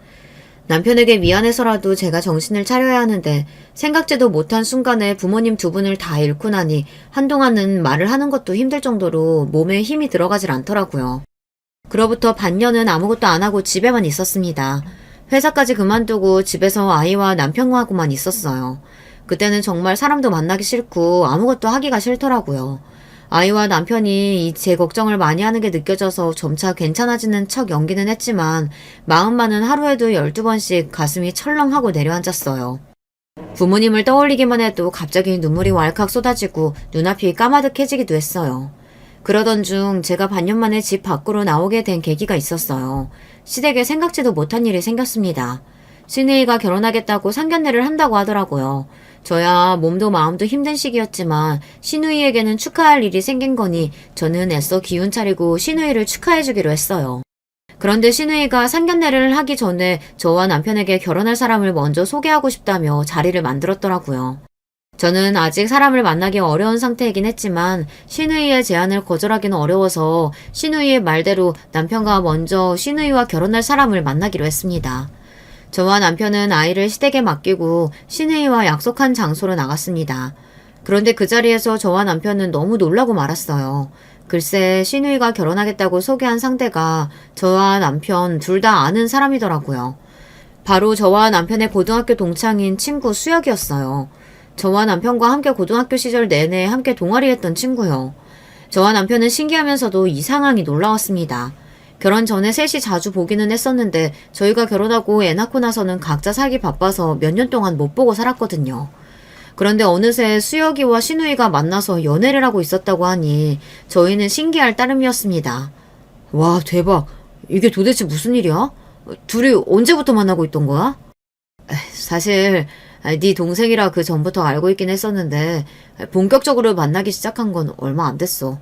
남편에게 미안해서라도 제가 정신을 차려야 하는데 생각지도 못한 순간에 부모님 두 분을 다 잃고 나니 한동안은 말을 하는 것도 힘들 정도로 몸에 힘이 들어가질 않더라고요. 그로부터 반년은 아무것도 안 하고 집에만 있었습니다. 회사까지 그만두고 집에서 아이와 남편하고만 있었어요. 그때는 정말 사람도 만나기 싫고 아무것도 하기가 싫더라고요. 아이와 남편이 제 걱정을 많이 하는 게 느껴져서 점차 괜찮아지는 척 연기는 했지만 마음만은 하루에도 12번씩 가슴이 철렁하고 내려앉았어요. 부모님을 떠올리기만 해도 갑자기 눈물이 왈칵 쏟아지고 눈앞이 까마득해지기도 했어요. 그러던 중 제가 반년 만에 집 밖으로 나오게 된 계기가 있었어요. 시댁에 생각지도 못한 일이 생겼습니다. 신우이가 결혼하겠다고 상견례를 한다고 하더라고요. 저야 몸도 마음도 힘든 시기였지만 신우이에게는 축하할 일이 생긴 거니 저는 애써 기운 차리고 신우이를 축하해주기로 했어요. 그런데 신우이가 상견례를 하기 전에 저와 남편에게 결혼할 사람을 먼저 소개하고 싶다며 자리를 만들었더라고요. 저는 아직 사람을 만나기 어려운 상태이긴 했지만 신우이의 제안을 거절하기는 어려워서 신우이의 말대로 남편과 먼저 신우이와 결혼할 사람을 만나기로 했습니다. 저와 남편은 아이를 시댁에 맡기고 신우이와 약속한 장소로 나갔습니다. 그런데 그 자리에서 저와 남편은 너무 놀라고 말았어요. 글쎄 신우이가 결혼하겠다고 소개한 상대가 저와 남편 둘 다 아는 사람이더라고요. 바로 저와 남편의 고등학교 동창인 친구 수혁이었어요. 저와 남편과 함께 고등학교 시절 내내 함께 동아리했던 친구요. 저와 남편은 신기하면서도 이 상황이 놀라웠습니다. 결혼 전에 셋이 자주 보기는 했었는데 저희가 결혼하고 애 낳고 나서는 각자 살기 바빠서 몇 년 동안 못 보고 살았거든요. 그런데 어느새 수혁이와 신우이가 만나서 연애를 하고 있었다고 하니 저희는 신기할 따름이었습니다. 와 대박! 이게 도대체 무슨 일이야? 둘이 언제부터 만나고 있던 거야? 사실 네 동생이라 그 전부터 알고 있긴 했었는데 본격적으로 만나기 시작한 건 얼마 안 됐어.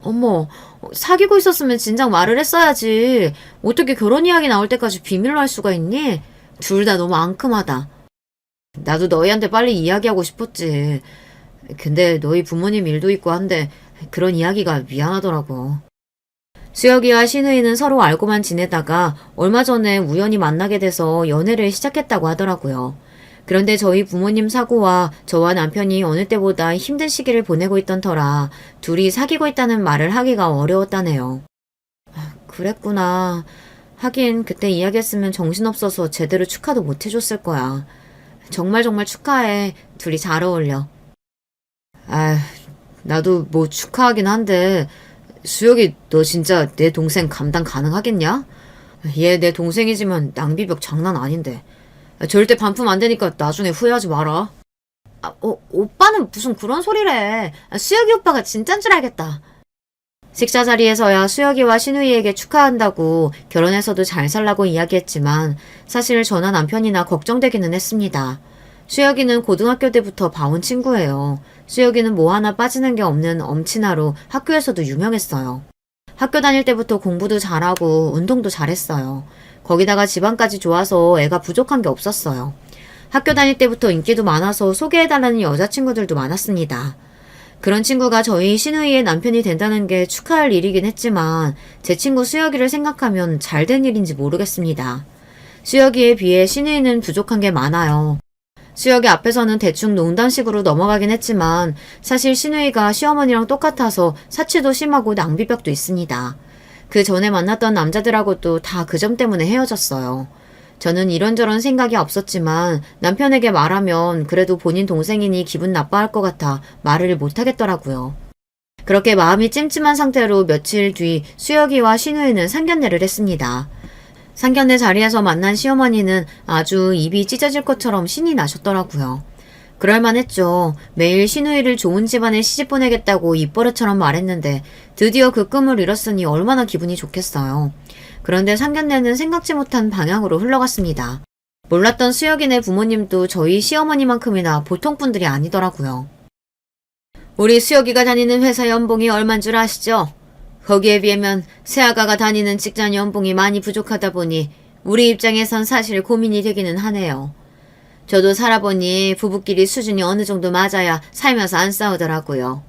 어머, 사귀고 있었으면 진작 말을 했어야지. 어떻게 결혼 이야기 나올 때까지 비밀로 할 수가 있니? 둘 다 너무 앙큼하다. 나도 너희한테 빨리 이야기하고 싶었지. 근데 너희 부모님 일도 있고 한데 그런 이야기가 미안하더라고. 수혁이와 신우이는 서로 알고만 지내다가 얼마 전에 우연히 만나게 돼서 연애를 시작했다고 하더라고요. 그런데 저희 부모님 사고와 저와 남편이 어느 때보다 힘든 시기를 보내고 있던 터라 둘이 사귀고 있다는 말을 하기가 어려웠다네요. 그랬구나. 하긴 그때 이야기했으면 정신없어서 제대로 축하도 못 해줬을 거야. 정말 정말 축하해. 둘이 잘 어울려. 아, 나도 뭐 축하하긴 한데 수혁이 너 진짜 내 동생 감당 가능하겠냐? 얘 내 동생이지만 낭비벽 장난 아닌데. 절대 반품 안 되니까 나중에 후회하지 마라. 오빠는 무슨 그런 소리래. 수혁이 오빠가 진짠 줄 알겠다. 식사 자리에서야 수혁이와 신우이에게 축하한다고 결혼해서도 잘 살라고 이야기했지만 사실 저나 남편이나 걱정되기는 했습니다. 수혁이는 고등학교 때부터 봐온 친구예요. 수혁이는 뭐 하나 빠지는 게 없는 엄친아로 학교에서도 유명했어요. 학교 다닐 때부터 공부도 잘하고 운동도 잘했어요. 거기다가 집안까지 좋아서 애가 부족한 게 없었어요. 학교 다닐 때부터 인기도 많아서 소개해달라는 여자친구들도 많았습니다. 그런 친구가 저희 신우이의 남편이 된다는 게 축하할 일이긴 했지만 제 친구 수혁이를 생각하면 잘된 일인지 모르겠습니다. 수혁이에 비해 신우이는 부족한 게 많아요. 수혁이 앞에서는 대충 농담식으로 넘어가긴 했지만 사실 신우이가 시어머니랑 똑같아서 사치도 심하고 낭비벽도 있습니다. 그 전에 만났던 남자들하고도 다 그 점 때문에 헤어졌어요. 저는 이런저런 생각이 없었지만 남편에게 말하면 그래도 본인 동생이니 기분 나빠할 것 같아 말을 못하겠더라고요. 그렇게 마음이 찜찜한 상태로 며칠 뒤 수혁이와 신우이는 상견례를 했습니다. 상견례 자리에서 만난 시어머니는 아주 입이 찢어질 것처럼 신이 나셨더라고요. 그럴만했죠. 매일 신우이를 좋은 집안에 시집 보내겠다고 입버릇처럼 말했는데 드디어 그 꿈을 이뤘으니 얼마나 기분이 좋겠어요. 그런데 상견례는 생각지 못한 방향으로 흘러갔습니다. 몰랐던 수혁이네 부모님도 저희 시어머니만큼이나 보통 분들이 아니더라고요. 우리 수혁이가 다니는 회사 연봉이 얼만 줄 아시죠? 거기에 비하면 새아가가 다니는 직장 연봉이 많이 부족하다 보니 우리 입장에선 사실 고민이 되기는 하네요. 저도 살아보니 부부끼리 수준이 어느 정도 맞아야 살면서 안 싸우더라고요.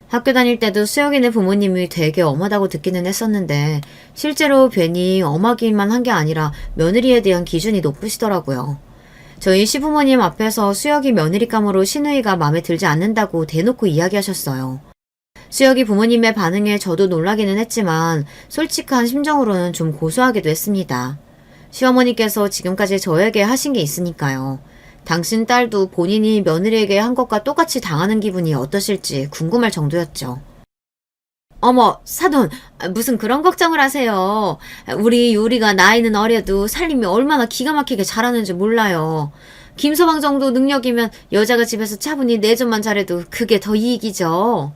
학교 다닐 때도 수혁이네 부모님이 되게 엄하다고 듣기는 했었는데 실제로 괜히 엄하기만 한 게 아니라 며느리에 대한 기준이 높으시더라고요. 저희 시부모님 앞에서 수혁이 며느리감으로 신우이가 마음에 들지 않는다고 대놓고 이야기하셨어요. 수혁이 부모님의 반응에 저도 놀라기는 했지만 솔직한 심정으로는 좀 고소하기도 했습니다. 시어머니께서 지금까지 저에게 하신 게 있으니까요. 당신 딸도 본인이 며느리에게 한 것과 똑같이 당하는 기분이 어떠실지 궁금할 정도였죠. 어머, 사돈, 무슨 그런 걱정을 하세요. 우리 요리가 나이는 어려도 살림이 얼마나 기가 막히게 잘하는지 몰라요. 김서방 정도 능력이면 여자가 집에서 차분히 내조만 잘해도 그게 더 이익이죠.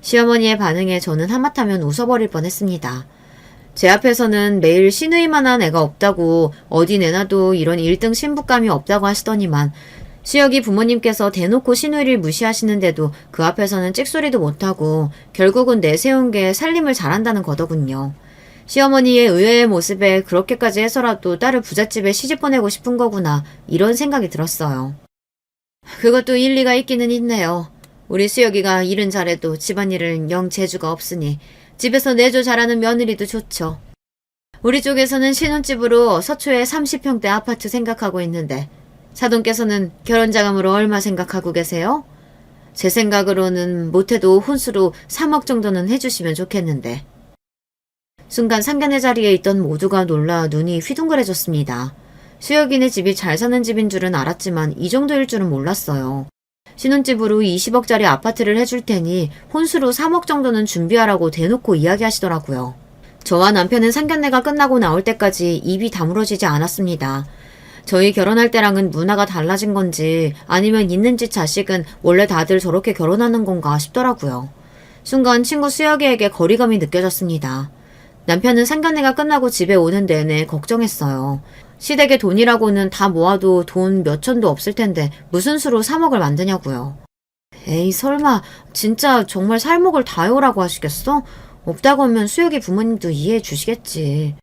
시어머니의 반응에 저는 하마터면 웃어버릴 뻔했습니다. 제 앞에서는 매일 신우이만한 애가 없다고 어디 내놔도 이런 1등 신부감이 없다고 하시더니만 수혁이 부모님께서 대놓고 신우이를 무시하시는데도 그 앞에서는 찍소리도 못하고 결국은 내세운 게 살림을 잘한다는 거더군요. 시어머니의 의외의 모습에 그렇게까지 해서라도 딸을 부잣집에 시집 보내고 싶은 거구나 이런 생각이 들었어요. 그것도 일리가 있기는 있네요. 우리 수혁이가 일은 잘해도 집안일은 영 재주가 없으니 집에서 내조 잘하는 며느리도 좋죠. 우리 쪽에서는 신혼집으로 서초에 30평대 아파트 생각하고 있는데 사돈께서는 결혼자금으로 얼마 생각하고 계세요? 제 생각으로는 못해도 혼수로 3억 정도는 해주시면 좋겠는데. 순간 상견례 자리에 있던 모두가 놀라 눈이 휘둥그레졌습니다. 수혁이네 집이 잘 사는 집인 줄은 알았지만 이 정도일 줄은 몰랐어요. 신혼집으로 20억짜리 아파트를 해줄 테니 혼수로 3억 정도는 준비하라고 대놓고 이야기하시더라고요. 저와 남편은 상견례가 끝나고 나올 때까지 입이 다물어지지 않았습니다. 저희 결혼할 때랑은 문화가 달라진 건지 아니면 있는 집 자식은 원래 다들 저렇게 결혼하는 건가 싶더라고요. 순간 친구 수혁이에게 거리감이 느껴졌습니다. 남편은 상견례가 끝나고 집에 오는 내내 걱정했어요. 시댁에 돈이라고는 다 모아도 돈 몇 천도 없을 텐데 무슨 수로 3억을 만드냐고요. 에이 설마 진짜 정말 살목을 다요라고 하시겠어? 없다고 하면 수혁이 부모님도 이해해 주시겠지.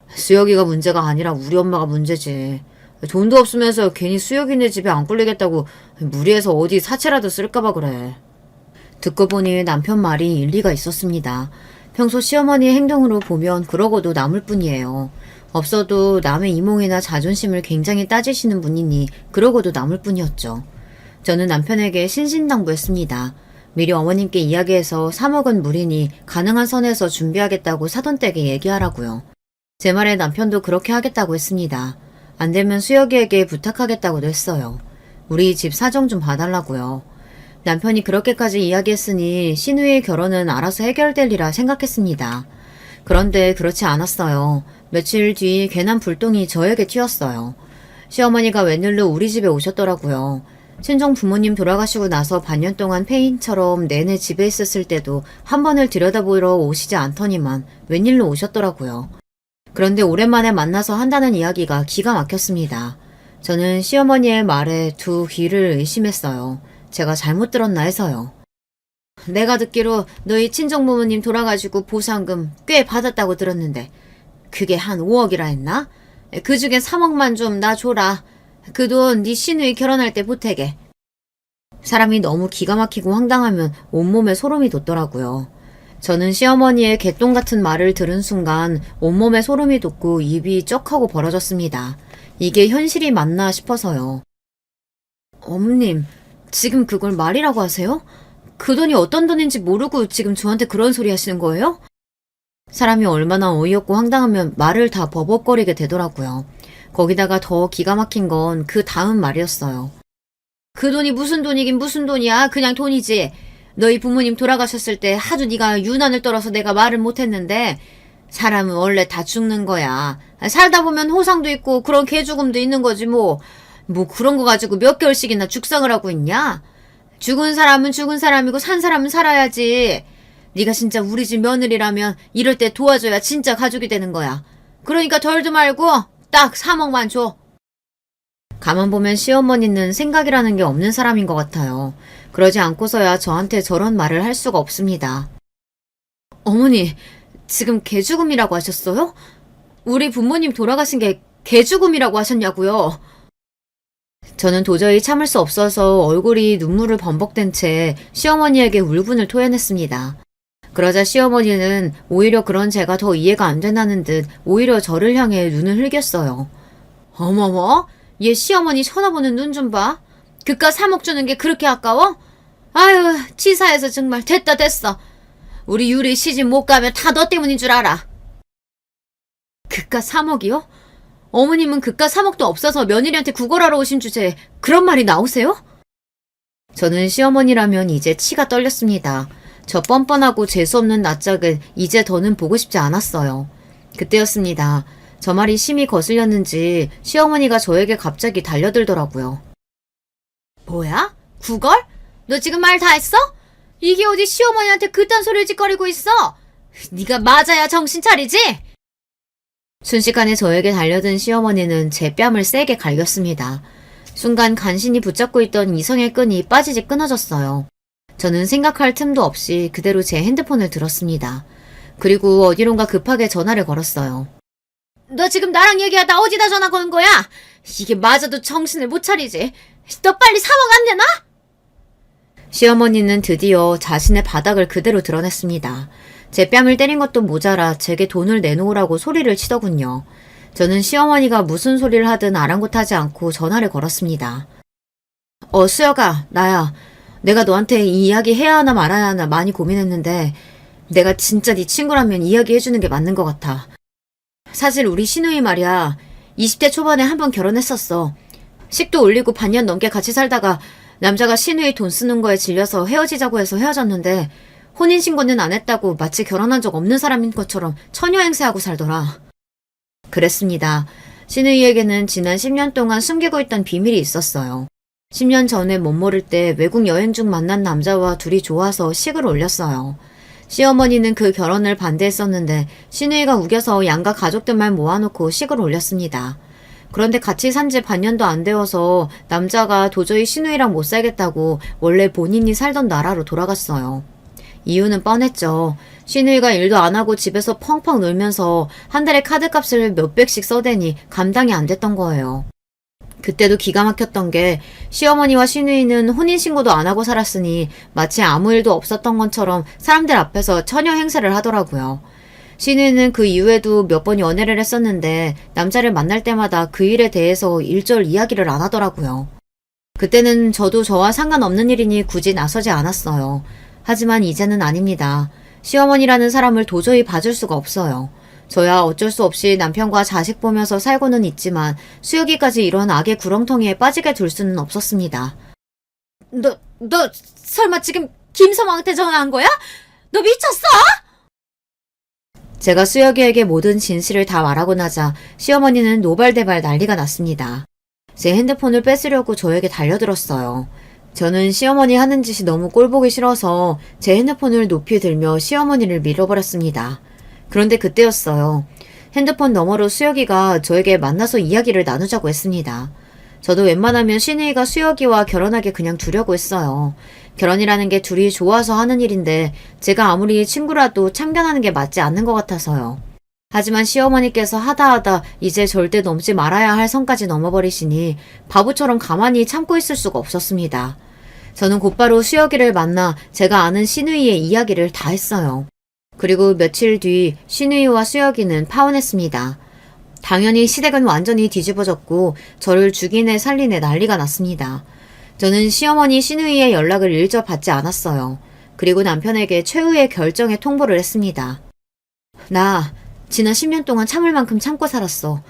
수혁이가 문제가 아니라 우리 엄마가 문제지. 돈도 없으면서 괜히 수혁이네 집에 안 꿀리겠다고 무리해서 어디 사채라도 쓸까봐 그래. 듣고 보니 남편 말이 일리가 있었습니다. 평소 시어머니의 행동으로 보면 그러고도 남을 뿐이에요. 없어도 남의 이몽이나 자존심을 굉장히 따지시는 분이니 그러고도 남을 뿐이었죠. 저는 남편에게 신신당부했습니다. 미리 어머님께 이야기해서 3억은 무리니 가능한 선에서 준비하겠다고 사돈댁에 얘기하라고요. 제 말에 남편도 그렇게 하겠다고 했습니다. 안 되면 수혁이에게 부탁하겠다고도 했어요. 우리 집 사정 좀 봐달라고요. 남편이 그렇게까지 이야기했으니 신우의 결혼은 알아서 해결될리라 생각했습니다. 그런데 그렇지 않았어요. 며칠 뒤 괜한 불똥이 저에게 튀었어요. 시어머니가 웬일로 우리 집에 오셨더라고요. 친정 부모님 돌아가시고 나서 반년 동안 폐인처럼 내내 집에 있었을 때도 한 번을 들여다보러 오시지 않더니만 웬일로 오셨더라고요. 그런데 오랜만에 만나서 한다는 이야기가 기가 막혔습니다. 저는 시어머니의 말에 두 귀를 의심했어요. 제가 잘못 들었나 해서요. 내가 듣기로 너희 친정부모님 돌아가시고 보상금 꽤 받았다고 들었는데 그게 한 5억이라 했나? 그 중에 3억만 좀 나 줘라. 그 돈 네 시누이 결혼할 때 보태게. 사람이 너무 기가 막히고 황당하면 온몸에 소름이 돋더라고요. 저는 시어머니의 개똥 같은 말을 들은 순간 온몸에 소름이 돋고 입이 쩍하고 벌어졌습니다. 이게 현실이 맞나 싶어서요. 어머님, 지금 그걸 말이라고 하세요? 그 돈이 어떤 돈인지 모르고 지금 저한테 그런 소리 하시는 거예요? 사람이 얼마나 어이없고 황당하면 말을 다 버벅거리게 되더라고요. 거기다가 더 기가 막힌 건 그 다음 말이었어요. 그 돈이 무슨 돈이긴 무슨 돈이야. 그냥 돈이지. 너희 부모님 돌아가셨을 때 하도 네가 유난을 떨어서 내가 말을 못했는데 사람은 원래 다 죽는 거야. 살다 보면 호상도 있고 그런 개죽음도 있는 거지 뭐. 뭐 그런 거 가지고 몇 개월씩이나 죽상을 하고 있냐? 죽은 사람은 죽은 사람이고 산 사람은 살아야지. 네가 진짜 우리 집 며느리라면 이럴 때 도와줘야 진짜 가족이 되는 거야. 그러니까 덜도 말고 딱 3억만 줘. 가만 보면 시어머니는 생각이라는 게 없는 사람인 것 같아요. 그러지 않고서야 저한테 저런 말을 할 수가 없습니다. 어머니, 지금 개죽음이라고 하셨어요? 우리 부모님 돌아가신 게 개죽음이라고 하셨냐고요? 저는 도저히 참을 수 없어서 얼굴이 눈물을 범벅된 채 시어머니에게 울분을 토해냈습니다. 그러자 시어머니는 오히려 그런 제가 더 이해가 안 된다는 듯 오히려 저를 향해 눈을 흘겼어요. 어머머, 얘 시어머니 쳐다보는 눈 좀 봐. 그깟 3억 주는 게 그렇게 아까워? 아유, 치사해서 정말 됐다 됐어. 우리 유리 시집 못 가면 다 너 때문인 줄 알아. 그깟 3억이요? 어머님은 그깟 3억도 없어서 며느리한테 구걸하러 오신 주제에 그런 말이 나오세요? 저는 시어머니라면 이제 치가 떨렸습니다. 저 뻔뻔하고 재수없는 낯짝을 이제 더는 보고 싶지 않았어요. 그때였습니다. 저 말이 심히 거슬렸는지 시어머니가 저에게 갑자기 달려들더라고요. 뭐야? 구걸? 너 지금 말 다 했어? 이게 어디 시어머니한테 그딴 소리를 짓거리고 있어? 네가 맞아야 정신 차리지? 순식간에 저에게 달려든 시어머니는 제 뺨을 세게 갈겼습니다. 순간 간신히 붙잡고 있던 이성의 끈이 빠지지 끊어졌어요. 저는 생각할 틈도 없이 그대로 제 핸드폰을 들었습니다. 그리고 어디론가 급하게 전화를 걸었어요. 너 지금 나랑 얘기하다 어디다 전화 거는 거야? 이게 맞아도 정신을 못 차리지. 너 빨리 3억 안 내놔? 시어머니는 드디어 자신의 바닥을 그대로 드러냈습니다. 제 뺨을 때린 것도 모자라 제게 돈을 내놓으라고 소리를 치더군요. 저는 시어머니가 무슨 소리를 하든 아랑곳하지 않고 전화를 걸었습니다. 수혁아, 나야. 내가 너한테 이 이야기 해야 하나 말아야 하나 많이 고민했는데 내가 진짜 네 친구라면 이야기해주는 게 맞는 것 같아. 사실 우리 시누이 말이야. 20대 초반에 한 번 결혼했었어. 식도 올리고 반년 넘게 같이 살다가 남자가 시누이 돈 쓰는 거에 질려서 헤어지자고 해서 헤어졌는데 혼인신고는 안 했다고 마치 결혼한 적 없는 사람인 것처럼 처녀 행세하고 살더라. 그랬습니다. 시누이에게는 지난 10년 동안 숨기고 있던 비밀이 있었어요. 10년 전에 못 모를 때 외국 여행 중 만난 남자와 둘이 좋아서 식을 올렸어요. 시어머니는 그 결혼을 반대했었는데 시누이가 우겨서 양가 가족들만 모아놓고 식을 올렸습니다. 그런데 같이 산 지 반년도 안 되어서 남자가 도저히 시누이랑 못 살겠다고 원래 본인이 살던 나라로 돌아갔어요. 이유는 뻔했죠. 시누이가 일도 안 하고 집에서 펑펑 놀면서 한 달에 카드값을 몇백씩 써대니 감당이 안 됐던 거예요. 그때도 기가 막혔던 게 시어머니와 시누이는 혼인신고도 안 하고 살았으니 마치 아무 일도 없었던 것처럼 사람들 앞에서 처녀 행세를 하더라고요. 시누이는 그 이후에도 몇 번 연애를 했었는데 남자를 만날 때마다 그 일에 대해서 일절 이야기를 안 하더라고요. 그때는 저도 저와 상관없는 일이니 굳이 나서지 않았어요. 하지만 이제는 아닙니다. 시어머니라는 사람을 도저히 봐줄 수가 없어요. 저야 어쩔 수 없이 남편과 자식 보면서 살고는 있지만 수혁이까지 이런 악의 구렁텅이에 빠지게 둘 수는 없었습니다. 너 설마 지금 김서방한테 전화한 거야? 너 미쳤어? 제가 수혁이에게 모든 진실을 다 말하고 나자 시어머니는 노발대발 난리가 났습니다. 제 핸드폰을 뺏으려고 저에게 달려들었어요. 저는 시어머니 하는 짓이 너무 꼴보기 싫어서 제 핸드폰을 높이 들며 시어머니를 밀어버렸습니다. 그런데 그때였어요. 핸드폰 너머로 수혁이가 저에게 만나서 이야기를 나누자고 했습니다. 저도 웬만하면 시누이가 수혁이와 결혼하게 그냥 두려고 했어요. 결혼이라는 게 둘이 좋아서 하는 일인데 제가 아무리 친구라도 참견하는 게 맞지 않는 것 같아서요. 하지만 시어머니께서 하다 이제 절대 넘지 말아야 할 선까지 넘어버리시니 바보처럼 가만히 참고 있을 수가 없었습니다. 저는 곧바로 수혁이를 만나 제가 아는 시누이의 이야기를 다 했어요. 그리고 며칠 뒤 시누이와 수혁이는 파혼했습니다. 당연히 시댁은 완전히 뒤집어졌고 저를 죽이네 살리네 난리가 났습니다. 저는 시어머니 시누이의 연락을 일절 받지 않았어요. 그리고 남편에게 최후의 결정에 통보를 했습니다. 나 지난 10년 동안 참을 만큼 참고 살았어.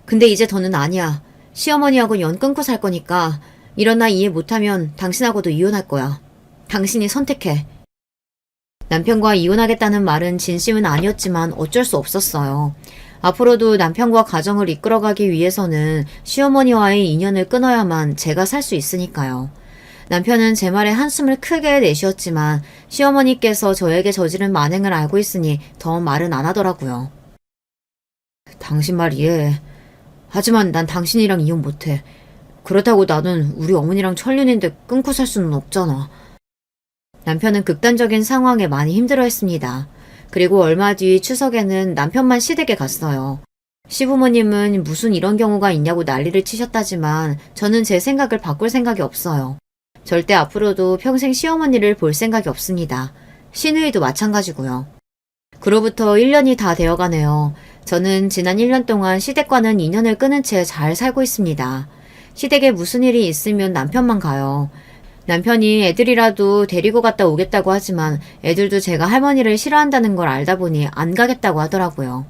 근데 이제 더는 아니야. 시어머니하고 연 끊고 살 거니까 이런 나 이해 못하면 당신하고도 이혼할 거야. 당신이 선택해. 남편과 이혼하겠다는 말은 진심은 아니었지만 어쩔 수 없었어요. 앞으로도 남편과 가정을 이끌어가기 위해서는 시어머니와의 인연을 끊어야만 제가 살 수 있으니까요. 남편은 제 말에 한숨을 크게 내쉬었지만 시어머니께서 저에게 저지른 만행을 알고 있으니 더 말은 안 하더라고요. 당신 말 이해해. 하지만 난 당신이랑 이혼 못해. 그렇다고 나는 우리 어머니랑 천륜인데 끊고 살 수는 없잖아. 남편은 극단적인 상황에 많이 힘들어했습니다. 그리고 얼마 뒤 추석에는 남편만 시댁에 갔어요. 시부모님은 무슨 이런 경우가 있냐고 난리를 치셨다지만 저는 제 생각을 바꿀 생각이 없어요. 절대 앞으로도 평생 시어머니를 볼 생각이 없습니다. 시누이도 마찬가지고요. 그로부터 1년이 다 되어가네요. 저는 지난 1년 동안 시댁과는 인연을 끊은 채 잘 살고 있습니다. 시댁에 무슨 일이 있으면 남편만 가요. 남편이 애들이라도 데리고 갔다 오겠다고 하지만 애들도 제가 할머니를 싫어한다는 걸 알다 보니 안 가겠다고 하더라고요.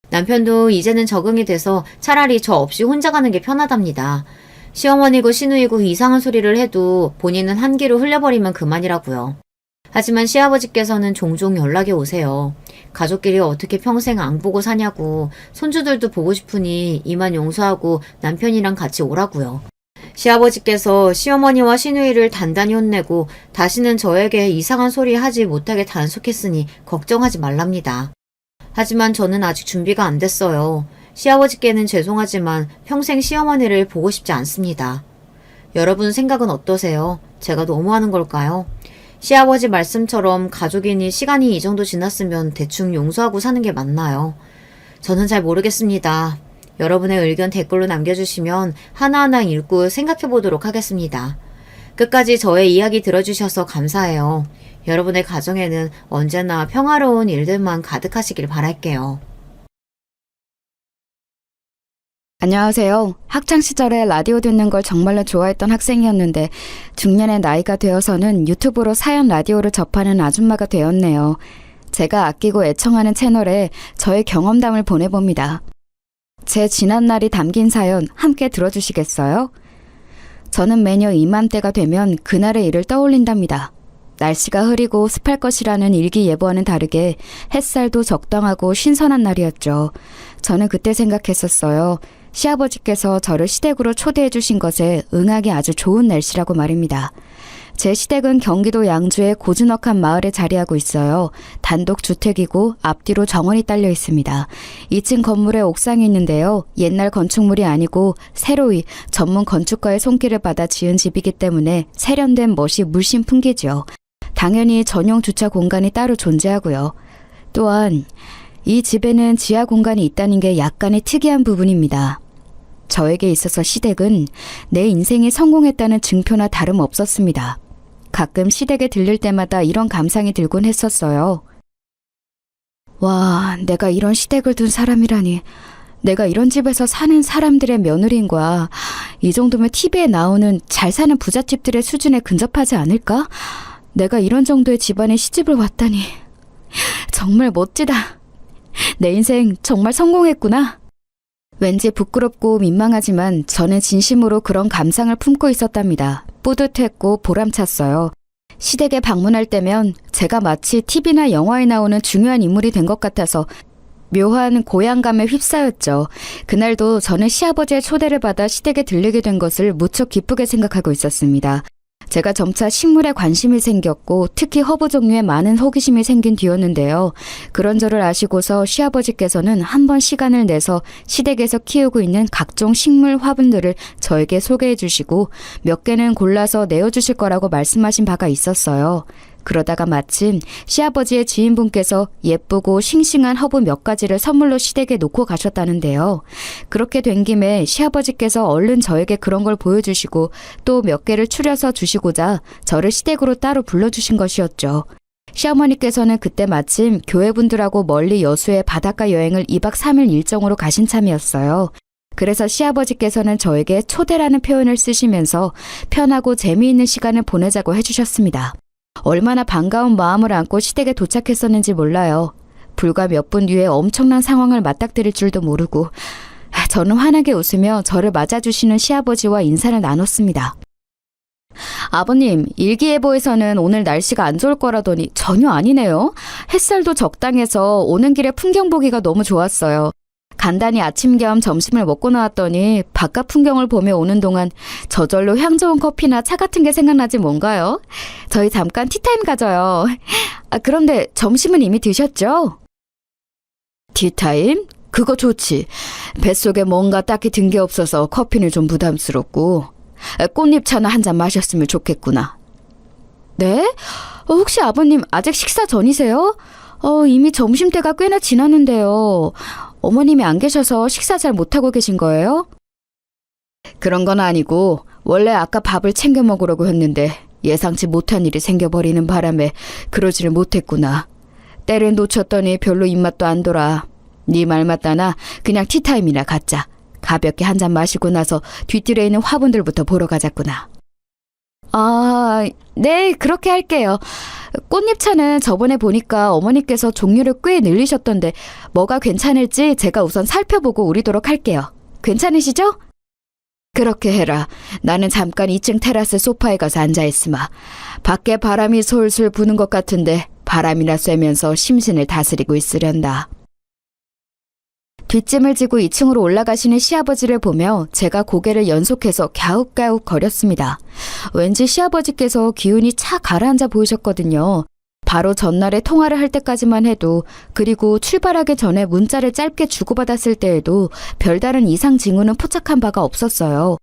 남편도 이제는 적응이 돼서 차라리 저 없이 혼자 가는 게 편하답니다. 시어머니고 시누이고 이상한 소리를 해도 본인은 한 귀로 흘려버리면 그만이라고요. 하지만 시아버지께서는 종종 연락이 오세요. 가족끼리 어떻게 평생 안 보고 사냐고, 손주들도 보고 싶으니 이만 용서하고 남편이랑 같이 오라고요. 시아버지께서 시어머니와 시누이를 단단히 혼내고 다시는 저에게 이상한 소리 하지 못하게 단속했으니 걱정하지 말랍니다. 하지만 저는 아직 준비가 안 됐어요. 시아버지께는 죄송하지만 평생 시어머니를 보고 싶지 않습니다. 여러분 생각은 어떠세요? 제가 너무하는 걸까요? 시아버지 말씀처럼 가족이니 시간이 이 정도 지났으면 대충 용서하고 사는 게 맞나요? 저는 잘 모르겠습니다. 여러분의 의견 댓글로 남겨주시면 하나하나 읽고 생각해보도록 하겠습니다. 끝까지 저의 이야기 들어주셔서 감사해요. 여러분의 가정에는 언제나 평화로운 일들만 가득하시길 바랄게요. 안녕하세요. 학창시절에 라디오 듣는 걸 정말로 좋아했던 학생이었는데 중년의 나이가 되어서는 유튜브로 사연 라디오를 접하는 아줌마가 되었네요. 제가 아끼고 애청하는 채널에 저의 경험담을 보내봅니다. 제 지난날이 담긴 사연 함께 들어주시겠어요? 저는 매년 이맘때가 되면 그날의 일을 떠올린답니다. 날씨가 흐리고 습할 것이라는 일기예보와는 다르게 햇살도 적당하고 신선한 날이었죠. 저는 그때 생각했었어요. 시아버지께서 저를 시댁으로 초대해 주신 것에 응하기 아주 좋은 날씨라고 말입니다. 제 시댁은 경기도 양주의 고즈넉한 마을에 자리하고 있어요. 단독 주택이고 앞뒤로 정원이 딸려 있습니다. 2층 건물에 옥상이 있는데요. 옛날 건축물이 아니고 새로이 전문 건축가의 손길을 받아 지은 집이기 때문에 세련된 멋이 물씬 풍기죠. 당연히 전용 주차 공간이 따로 존재하고요. 또한 이 집에는 지하 공간이 있다는 게 약간의 특이한 부분입니다. 저에게 있어서 시댁은 내 인생이 성공했다는 증표나 다름없었습니다. 가끔 시댁에 들릴 때마다 이런 감상이 들곤 했었어요. 와, 내가 이런 시댁을 둔 사람이라니. 내가 이런 집에서 사는 사람들의 며느리인 거야. 이 정도면 TV에 나오는 잘 사는 부잣집들의 수준에 근접하지 않을까? 내가 이런 정도의 집안에 시집을 왔다니. 정말 멋지다. 내 인생 정말 성공했구나. 왠지 부끄럽고 민망하지만 저는 진심으로 그런 감상을 품고 있었답니다. 뿌듯했고 보람찼어요. 시댁에 방문할 때면 제가 마치 TV나 영화에 나오는 중요한 인물이 된 것 같아서 묘한 고향감에 휩싸였죠. 그날도 저는 시아버지의 초대를 받아 시댁에 들르게 된 것을 무척 기쁘게 생각하고 있었습니다. 제가 점차 식물에 관심이 생겼고 특히 허브 종류에 많은 호기심이 생긴 뒤였는데요. 그런 저를 아시고서 시아버지께서는 한 번 시간을 내서 시댁에서 키우고 있는 각종 식물 화분들을 저에게 소개해 주시고 몇 개는 골라서 내어주실 거라고 말씀하신 바가 있었어요. 그러다가 마침 시아버지의 지인분께서 예쁘고 싱싱한 허브 몇 가지를 선물로 시댁에 놓고 가셨다는데요. 그렇게 된 김에 시아버지께서 얼른 저에게 그런 걸 보여주시고 또 몇 개를 추려서 주시고자 저를 시댁으로 따로 불러주신 것이었죠. 시어머니께서는 그때 마침 교회분들하고 멀리 여수의 바닷가 여행을 2박 3일 일정으로 가신 참이었어요. 그래서 시아버지께서는 저에게 초대라는 표현을 쓰시면서 편하고 재미있는 시간을 보내자고 해주셨습니다. 얼마나 반가운 마음을 안고 시댁에 도착했었는지 몰라요. 불과 몇 분 뒤에 엄청난 상황을 맞닥뜨릴 줄도 모르고 저는 환하게 웃으며 저를 맞아주시는 시아버지와 인사를 나눴습니다. 아버님, 일기예보에서는 오늘 날씨가 안 좋을 거라더니 전혀 아니네요. 햇살도 적당해서 오는 길에 풍경 보기가 너무 좋았어요. 간단히 아침 겸 점심을 먹고 나왔더니 바깥 풍경을 보며 오는 동안 저절로 향 좋은 커피나 차 같은 게 생각나지 뭔가요? 저희 잠깐 티타임 가져요. 그런데 점심은 이미 드셨죠? 티타임? 그거 좋지. 뱃속에 뭔가 딱히 든 게 없어서 커피는 좀 부담스럽고. 꽃잎차나 한 잔 마셨으면 좋겠구나. 네? 혹시 아버님 아직 식사 전이세요? 이미 점심때가 꽤나 지났는데요. 어머님이 안 계셔서 식사 잘 못하고 계신 거예요? 그런 건 아니고 원래 아까 밥을 챙겨 먹으려고 했는데 예상치 못한 일이 생겨버리는 바람에 그러지를 못했구나. 때를 놓쳤더니 별로 입맛도 안 돌아. 네 말 맞다나 그냥 티타임이나 갖자. 가볍게 한 잔 마시고 나서 뒤뜰에 있는 화분들부터 보러 가자꾸나. 네, 그렇게 할게요. 꽃잎차는 저번에 보니까 어머니께서 종류를 꽤 늘리셨던데 뭐가 괜찮을지 제가 우선 살펴보고 우리도록 할게요. 괜찮으시죠? 그렇게 해라. 나는 잠깐 2층 테라스 소파에 가서 앉아있으마. 밖에 바람이 솔솔 부는 것 같은데 바람이나 쐬면서 심신을 다스리고 있으련다. 뒷짐을 지고 2층으로 올라가시는 시아버지를 보며 제가 고개를 연속해서 갸웃갸웃 거렸습니다. 왠지 시아버지께서 기운이 착 가라앉아 보이셨거든요. 바로 전날에 통화를 할 때까지만 해도 그리고 출발하기 전에 문자를 짧게 주고받았을 때에도 별다른 이상 징후는 포착한 바가 없었어요.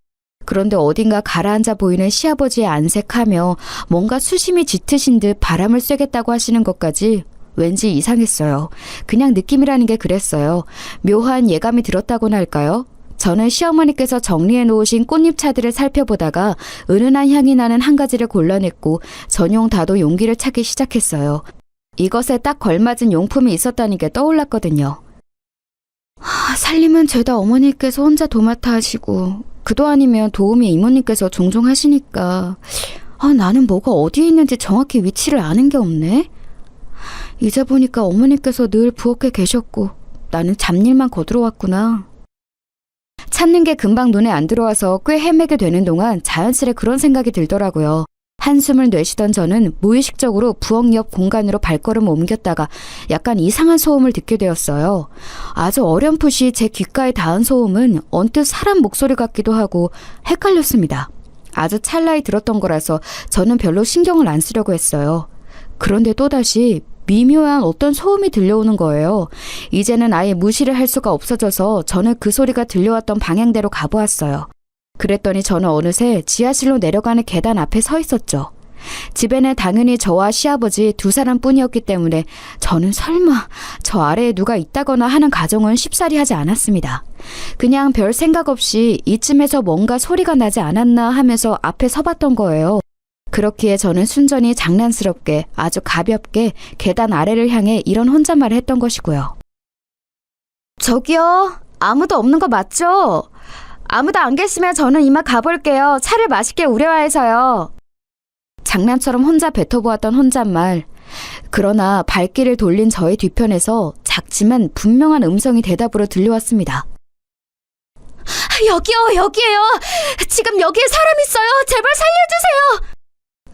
그런데 어딘가 가라앉아 보이는 시아버지의 안색하며 뭔가 수심이 짙으신 듯 바람을 쐬겠다고 하시는 것까지 왠지 이상했어요. 그냥 느낌이라는 게 그랬어요. 묘한 예감이 들었다고나 할까요? 저는 시어머니께서 정리해 놓으신 꽃잎차들을 살펴보다가 은은한 향이 나는 한 가지를 골라냈고 전용 다도 용기를 찾기 시작했어요. 이것에 딱 걸맞은 용품이 있었다는 게 떠올랐거든요. 살림은 죄다 어머니께서 혼자 도맡아 하시고 그도 아니면 도우미 이모님께서 종종 하시니까 나는 뭐가 어디에 있는지 정확히 위치를 아는 게 없네. 이제 보니까 어머니께서 늘 부엌에 계셨고 나는 잡일만 거들어 왔구나. 찾는 게 금방 눈에 안 들어와서 꽤 헤매게 되는 동안 자연스레 그런 생각이 들더라고요. 한숨을 내쉬던 저는 무의식적으로 부엌 옆 공간으로 발걸음을 옮겼다가 약간 이상한 소음을 듣게 되었어요. 아주 어렴풋이 제 귓가에 닿은 소음은 언뜻 사람 목소리 같기도 하고 헷갈렸습니다. 아주 찰나에 들었던 거라서 저는 별로 신경을 안 쓰려고 했어요. 그런데 또다시 미묘한 어떤 소음이 들려오는 거예요. 이제는 아예 무시를 할 수가 없어져서 저는 그 소리가 들려왔던 방향대로 가보았어요. 그랬더니 저는 어느새 지하실로 내려가는 계단 앞에 서 있었죠. 집에는 당연히 저와 시아버지 두 사람뿐이었기 때문에 저는 설마 저 아래에 누가 있다거나 하는 가정은 쉽사리 하지 않았습니다. 그냥 별 생각 없이 이쯤에서 뭔가 소리가 나지 않았나 하면서 앞에 서봤던 거예요. 그렇기에 저는 순전히 장난스럽게 아주 가볍게 계단 아래를 향해 이런 혼잣말을 했던 것이고요. 저기요, 아무도 없는 거 맞죠? 아무도 안 계시면 저는 이만 가볼게요. 차를 맛있게 우려해서요. 장난처럼 혼자 뱉어보았던 혼잣말. 그러나 발길을 돌린 저의 뒤편에서 작지만 분명한 음성이 대답으로 들려왔습니다. 여기에요. 지금 여기에 사람 있어요. 제발 살려주세요.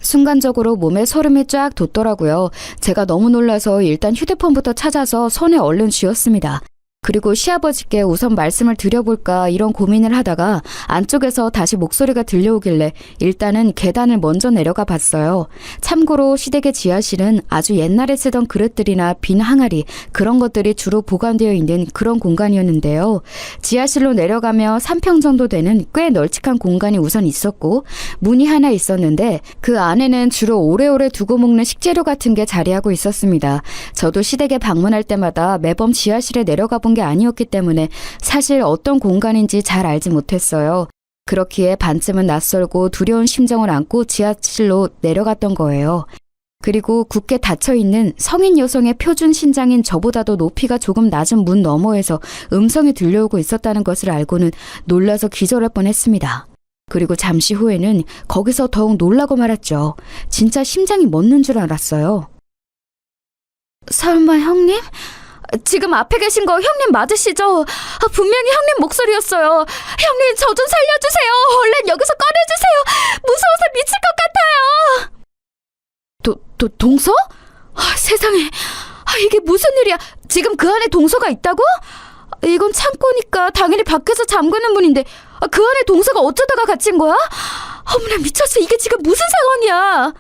순간적으로 몸에 소름이 쫙 돋더라고요. 제가 너무 놀라서 일단 휴대폰부터 찾아서 손에 얼른 쥐었습니다. 그리고 시아버지께 우선 말씀을 드려볼까 이런 고민을 하다가 안쪽에서 다시 목소리가 들려오길래 일단은 계단을 먼저 내려가 봤어요. 참고로 시댁의 지하실은 아주 옛날에 쓰던 그릇들이나 빈 항아리 그런 것들이 주로 보관되어 있는 그런 공간이었는데요. 지하실로 내려가며 3평 정도 되는 꽤 널찍한 공간이 우선 있었고 문이 하나 있었는데 그 안에는 주로 오래오래 두고 먹는 식재료 같은 게 자리하고 있었습니다. 저도 시댁에 방문할 때마다 매번 지하실에 내려가 본 게 아니었기 때문에 사실 어떤 공간인지 잘 알지 못했어요. 그렇기에 반쯤은 낯설고 두려운 심정을 안고 지하실로 내려갔던 거예요. 그리고 굳게 닫혀있는 성인 여성의 표준 신장인 저보다도 높이가 조금 낮은 문 너머에서 음성이 들려오고 있었다는 것을 알고는 놀라서 기절할 뻔했습니다. 그리고 잠시 후에는 거기서 더욱 놀라고 말았죠. 진짜 심장이 멎는 줄 알았어요. 설마 형님? 지금 앞에 계신 거 형님 맞으시죠? 분명히 형님 목소리였어요. 형님 저 좀 살려주세요. 얼른 여기서 꺼내주세요. 무서워서 미칠 것 같아요. 동서? 세상에. 이게 무슨 일이야. 지금 그 안에 동서가 있다고? 이건 창고니까 당연히 밖에서 잠그는 문인데 그 안에 동서가 어쩌다가 갇힌 거야? 어머나 미쳤어. 이게 지금 무슨 상황이야.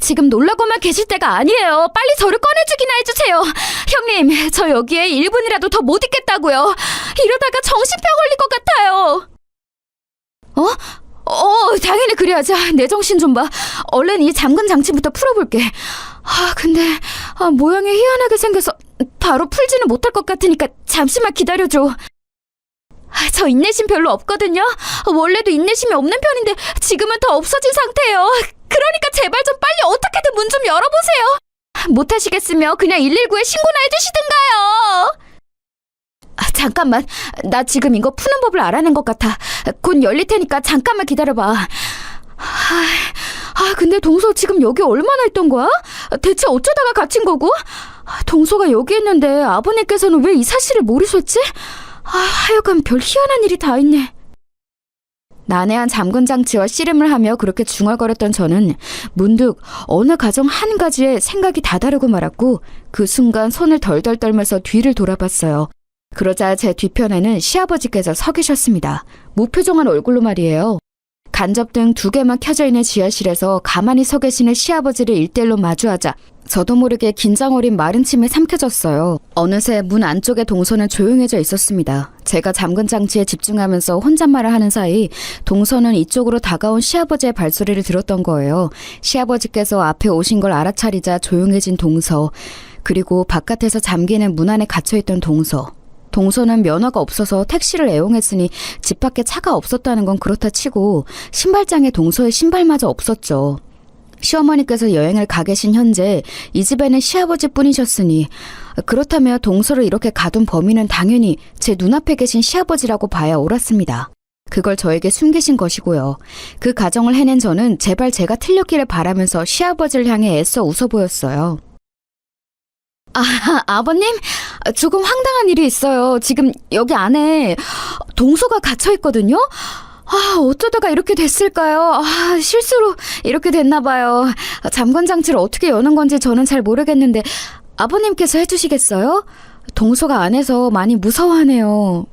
지금 놀라고만 계실 때가 아니에요. 빨리 저를 꺼내주기나 해주세요. 형님, 저 여기에 1분이라도 더 못 있겠다고요. 이러다가 정신병 걸릴 것 같아요. 당연히 그래야지. 내 정신 좀 봐. 얼른 이 잠근 장치부터 풀어볼게. 근데 모양이 희한하게 생겨서 바로 풀지는 못할 것 같으니까 잠시만 기다려줘. 저 인내심 별로 없거든요. 원래도 인내심이 없는 편인데 지금은 더 없어진 상태예요. 그러니까 제발 좀 빨리 어떻게든 문 좀 열어보세요. 못하시겠으면 그냥 119에 신고나 해주시든가요. 잠깐만. 나 지금 이거 푸는 법을 알아낸 것 같아. 곧 열릴 테니까 잠깐만 기다려봐. 근데 동서 지금 여기 얼마나 있던 거야? 대체 어쩌다가 갇힌 거고? 동서가 여기 있는데 아버님께서는 왜 이 사실을 모르셨지? 하여간 별 희한한 일이 다 있네. 난해한 잠근 장치와 씨름을 하며 그렇게 중얼거렸던 저는 문득 어느 가정 한 가지에 생각이 다다르고 말았고 그 순간 손을 덜덜 떨면서 뒤를 돌아봤어요. 그러자 제 뒤편에는 시아버지께서 서 계셨습니다. 무표정한 얼굴로 말이에요. 간접등 2개만 켜져 있는 지하실에서 가만히 서 계시는 시아버지를 일대일로 마주하자 저도 모르게 긴장 어린 마른 침에 삼켜졌어요. 어느새 문 안쪽의 동서는 조용해져 있었습니다. 제가 잠근 장치에 집중하면서 혼잣말을 하는 사이 동서는 이쪽으로 다가온 시아버지의 발소리를 들었던 거예요. 시아버지께서 앞에 오신 걸 알아차리자 조용해진 동서, 그리고 바깥에서 잠기는 문 안에 갇혀있던 동서. 동서는 면허가 없어서 택시를 애용했으니 집 밖에 차가 없었다는 건 그렇다 치고 신발장에 동서의 신발마저 없었죠. 시어머니께서 여행을 가 계신 현재 이 집에는 시아버지뿐이셨으니 그렇다면 동서를 이렇게 가둔 범인은 당연히 제 눈앞에 계신 시아버지라고 봐야 옳았습니다. 그걸 저에게 숨기신 것이고요. 그 가정을 해낸 저는 제발 제가 틀렸기를 바라면서 시아버지를 향해 애써 웃어 보였어요. 아버님, 조금 황당한 일이 있어요. 지금 여기 안에 동서가 갇혀있거든요? 어쩌다가 이렇게 됐을까요? 실수로 이렇게 됐나봐요. 잠건 장치를 어떻게 여는 건지 저는 잘 모르겠는데 아버님께서 해주시겠어요? 동서가 안에서 많이 무서워하네요.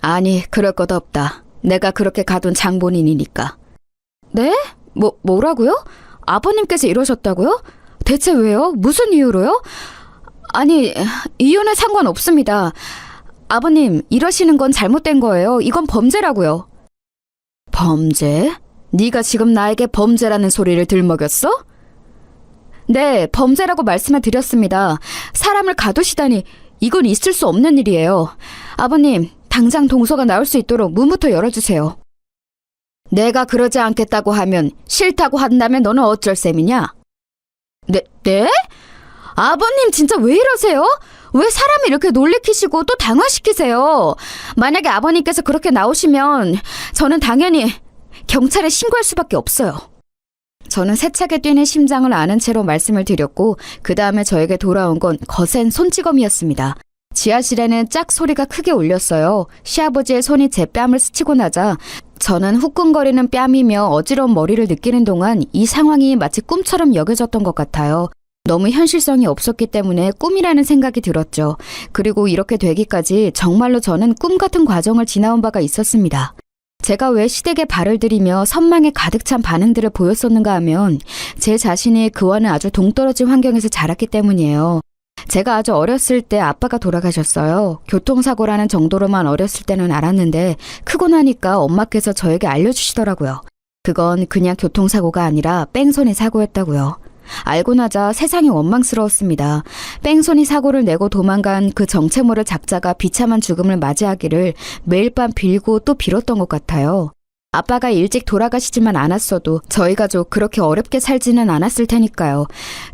아니, 그럴 것 없다. 내가 그렇게 가둔 장본인이니까. 네? 뭐라고요? 아버님께서 이러셨다고요? 대체 왜요? 무슨 이유로요? 아니, 이유는 상관없습니다. 아버님, 이러시는 건 잘못된 거예요. 이건 범죄라고요. 범죄? 네가 지금 나에게 범죄라는 소리를 들먹였어? 네, 범죄라고 말씀을 드렸습니다. 사람을 가두시다니 이건 있을 수 없는 일이에요. 아버님, 당장 동서가 나올 수 있도록 문부터 열어주세요. 내가 그러지 않겠다고 하면 싫다고 한다면 너는 어쩔 셈이냐? 네? 아버님 진짜 왜 이러세요? 왜 사람을 이렇게 놀래키시고 또 당황시키세요? 만약에 아버님께서 그렇게 나오시면 저는 당연히 경찰에 신고할 수밖에 없어요. 저는 세차게 뛰는 심장을 아는 채로 말씀을 드렸고 그 다음에 저에게 돌아온 건 거센 손찌검이었습니다. 지하실에는 짝 소리가 크게 울렸어요. 시아버지의 손이 제 뺨을 스치고 나자 저는 후끈거리는 뺨이며 어지러운 머리를 느끼는 동안 이 상황이 마치 꿈처럼 여겨졌던 것 같아요. 너무 현실성이 없었기 때문에 꿈이라는 생각이 들었죠. 그리고 이렇게 되기까지 정말로 저는 꿈 같은 과정을 지나온 바가 있었습니다. 제가 왜 시댁에 발을 들이며 선망에 가득 찬 반응들을 보였었는가 하면 제 자신이 그와는 아주 동떨어진 환경에서 자랐기 때문이에요. 제가 아주 어렸을 때 아빠가 돌아가셨어요. 교통사고라는 정도로만 어렸을 때는 알았는데 크고 나니까 엄마께서 저에게 알려주시더라고요. 그건 그냥 교통사고가 아니라 뺑소니 사고였다고요. 알고 나자 세상이 원망스러웠습니다. 뺑소니 사고를 내고 도망간 그 정체모를 작자가 비참한 죽음을 맞이하기를 매일 밤 빌고 또 빌었던 것 같아요. 아빠가 일찍 돌아가시지만 않았어도 저희 가족 그렇게 어렵게 살지는 않았을 테니까요.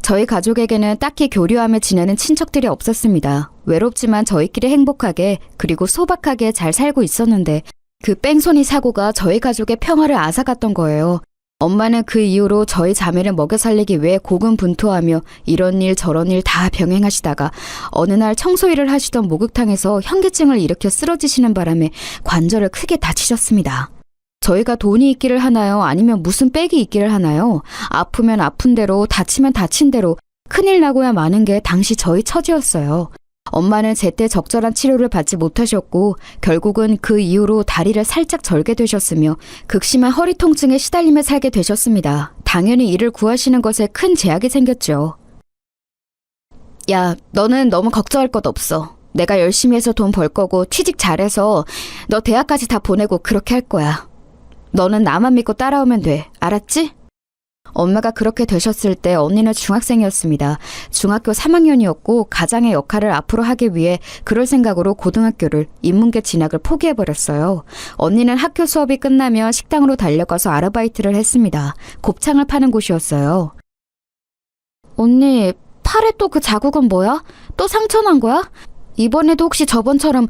저희 가족에게는 딱히 교류하며 지내는 친척들이 없었습니다. 외롭지만 저희끼리 행복하게 그리고 소박하게 잘 살고 있었는데 그 뺑소니 사고가 저희 가족의 평화를 앗아갔던 거예요. 엄마는 그 이후로 저희 자매를 먹여 살리기 위해 고군분투하며 이런 일 저런 일 다 병행하시다가 어느 날 청소일을 하시던 목욕탕에서 현기증을 일으켜 쓰러지시는 바람에 관절을 크게 다치셨습니다. 저희가 돈이 있기를 하나요? 아니면 무슨 빽이 있기를 하나요? 아프면 아픈 대로 다치면 다친 대로 큰일 나고야 마는 게 당시 저희 처지였어요. 엄마는 제때 적절한 치료를 받지 못하셨고 결국은 그 이후로 다리를 살짝 절게 되셨으며 극심한 허리 통증에 시달리며 살게 되셨습니다. 당연히 이를 구하시는 것에 큰 제약이 생겼죠. 야, 너는 너무 걱정할 것 없어. 내가 열심히 해서 돈 벌 거고 취직 잘해서 너 대학까지 다 보내고 그렇게 할 거야. 너는 나만 믿고 따라오면 돼. 알았지? 엄마가 그렇게 되셨을 때 언니는 중학생이었습니다. 중학교 3학년이었고 가장의 역할을 앞으로 하기 위해 그럴 생각으로 고등학교를 인문계 진학을 포기해버렸어요. 언니는 학교 수업이 끝나면 식당으로 달려가서 아르바이트를 했습니다. 곱창을 파는 곳이었어요. 언니, 팔에 또 그 자국은 뭐야? 또 상처난 거야? 이번에도 혹시 저번처럼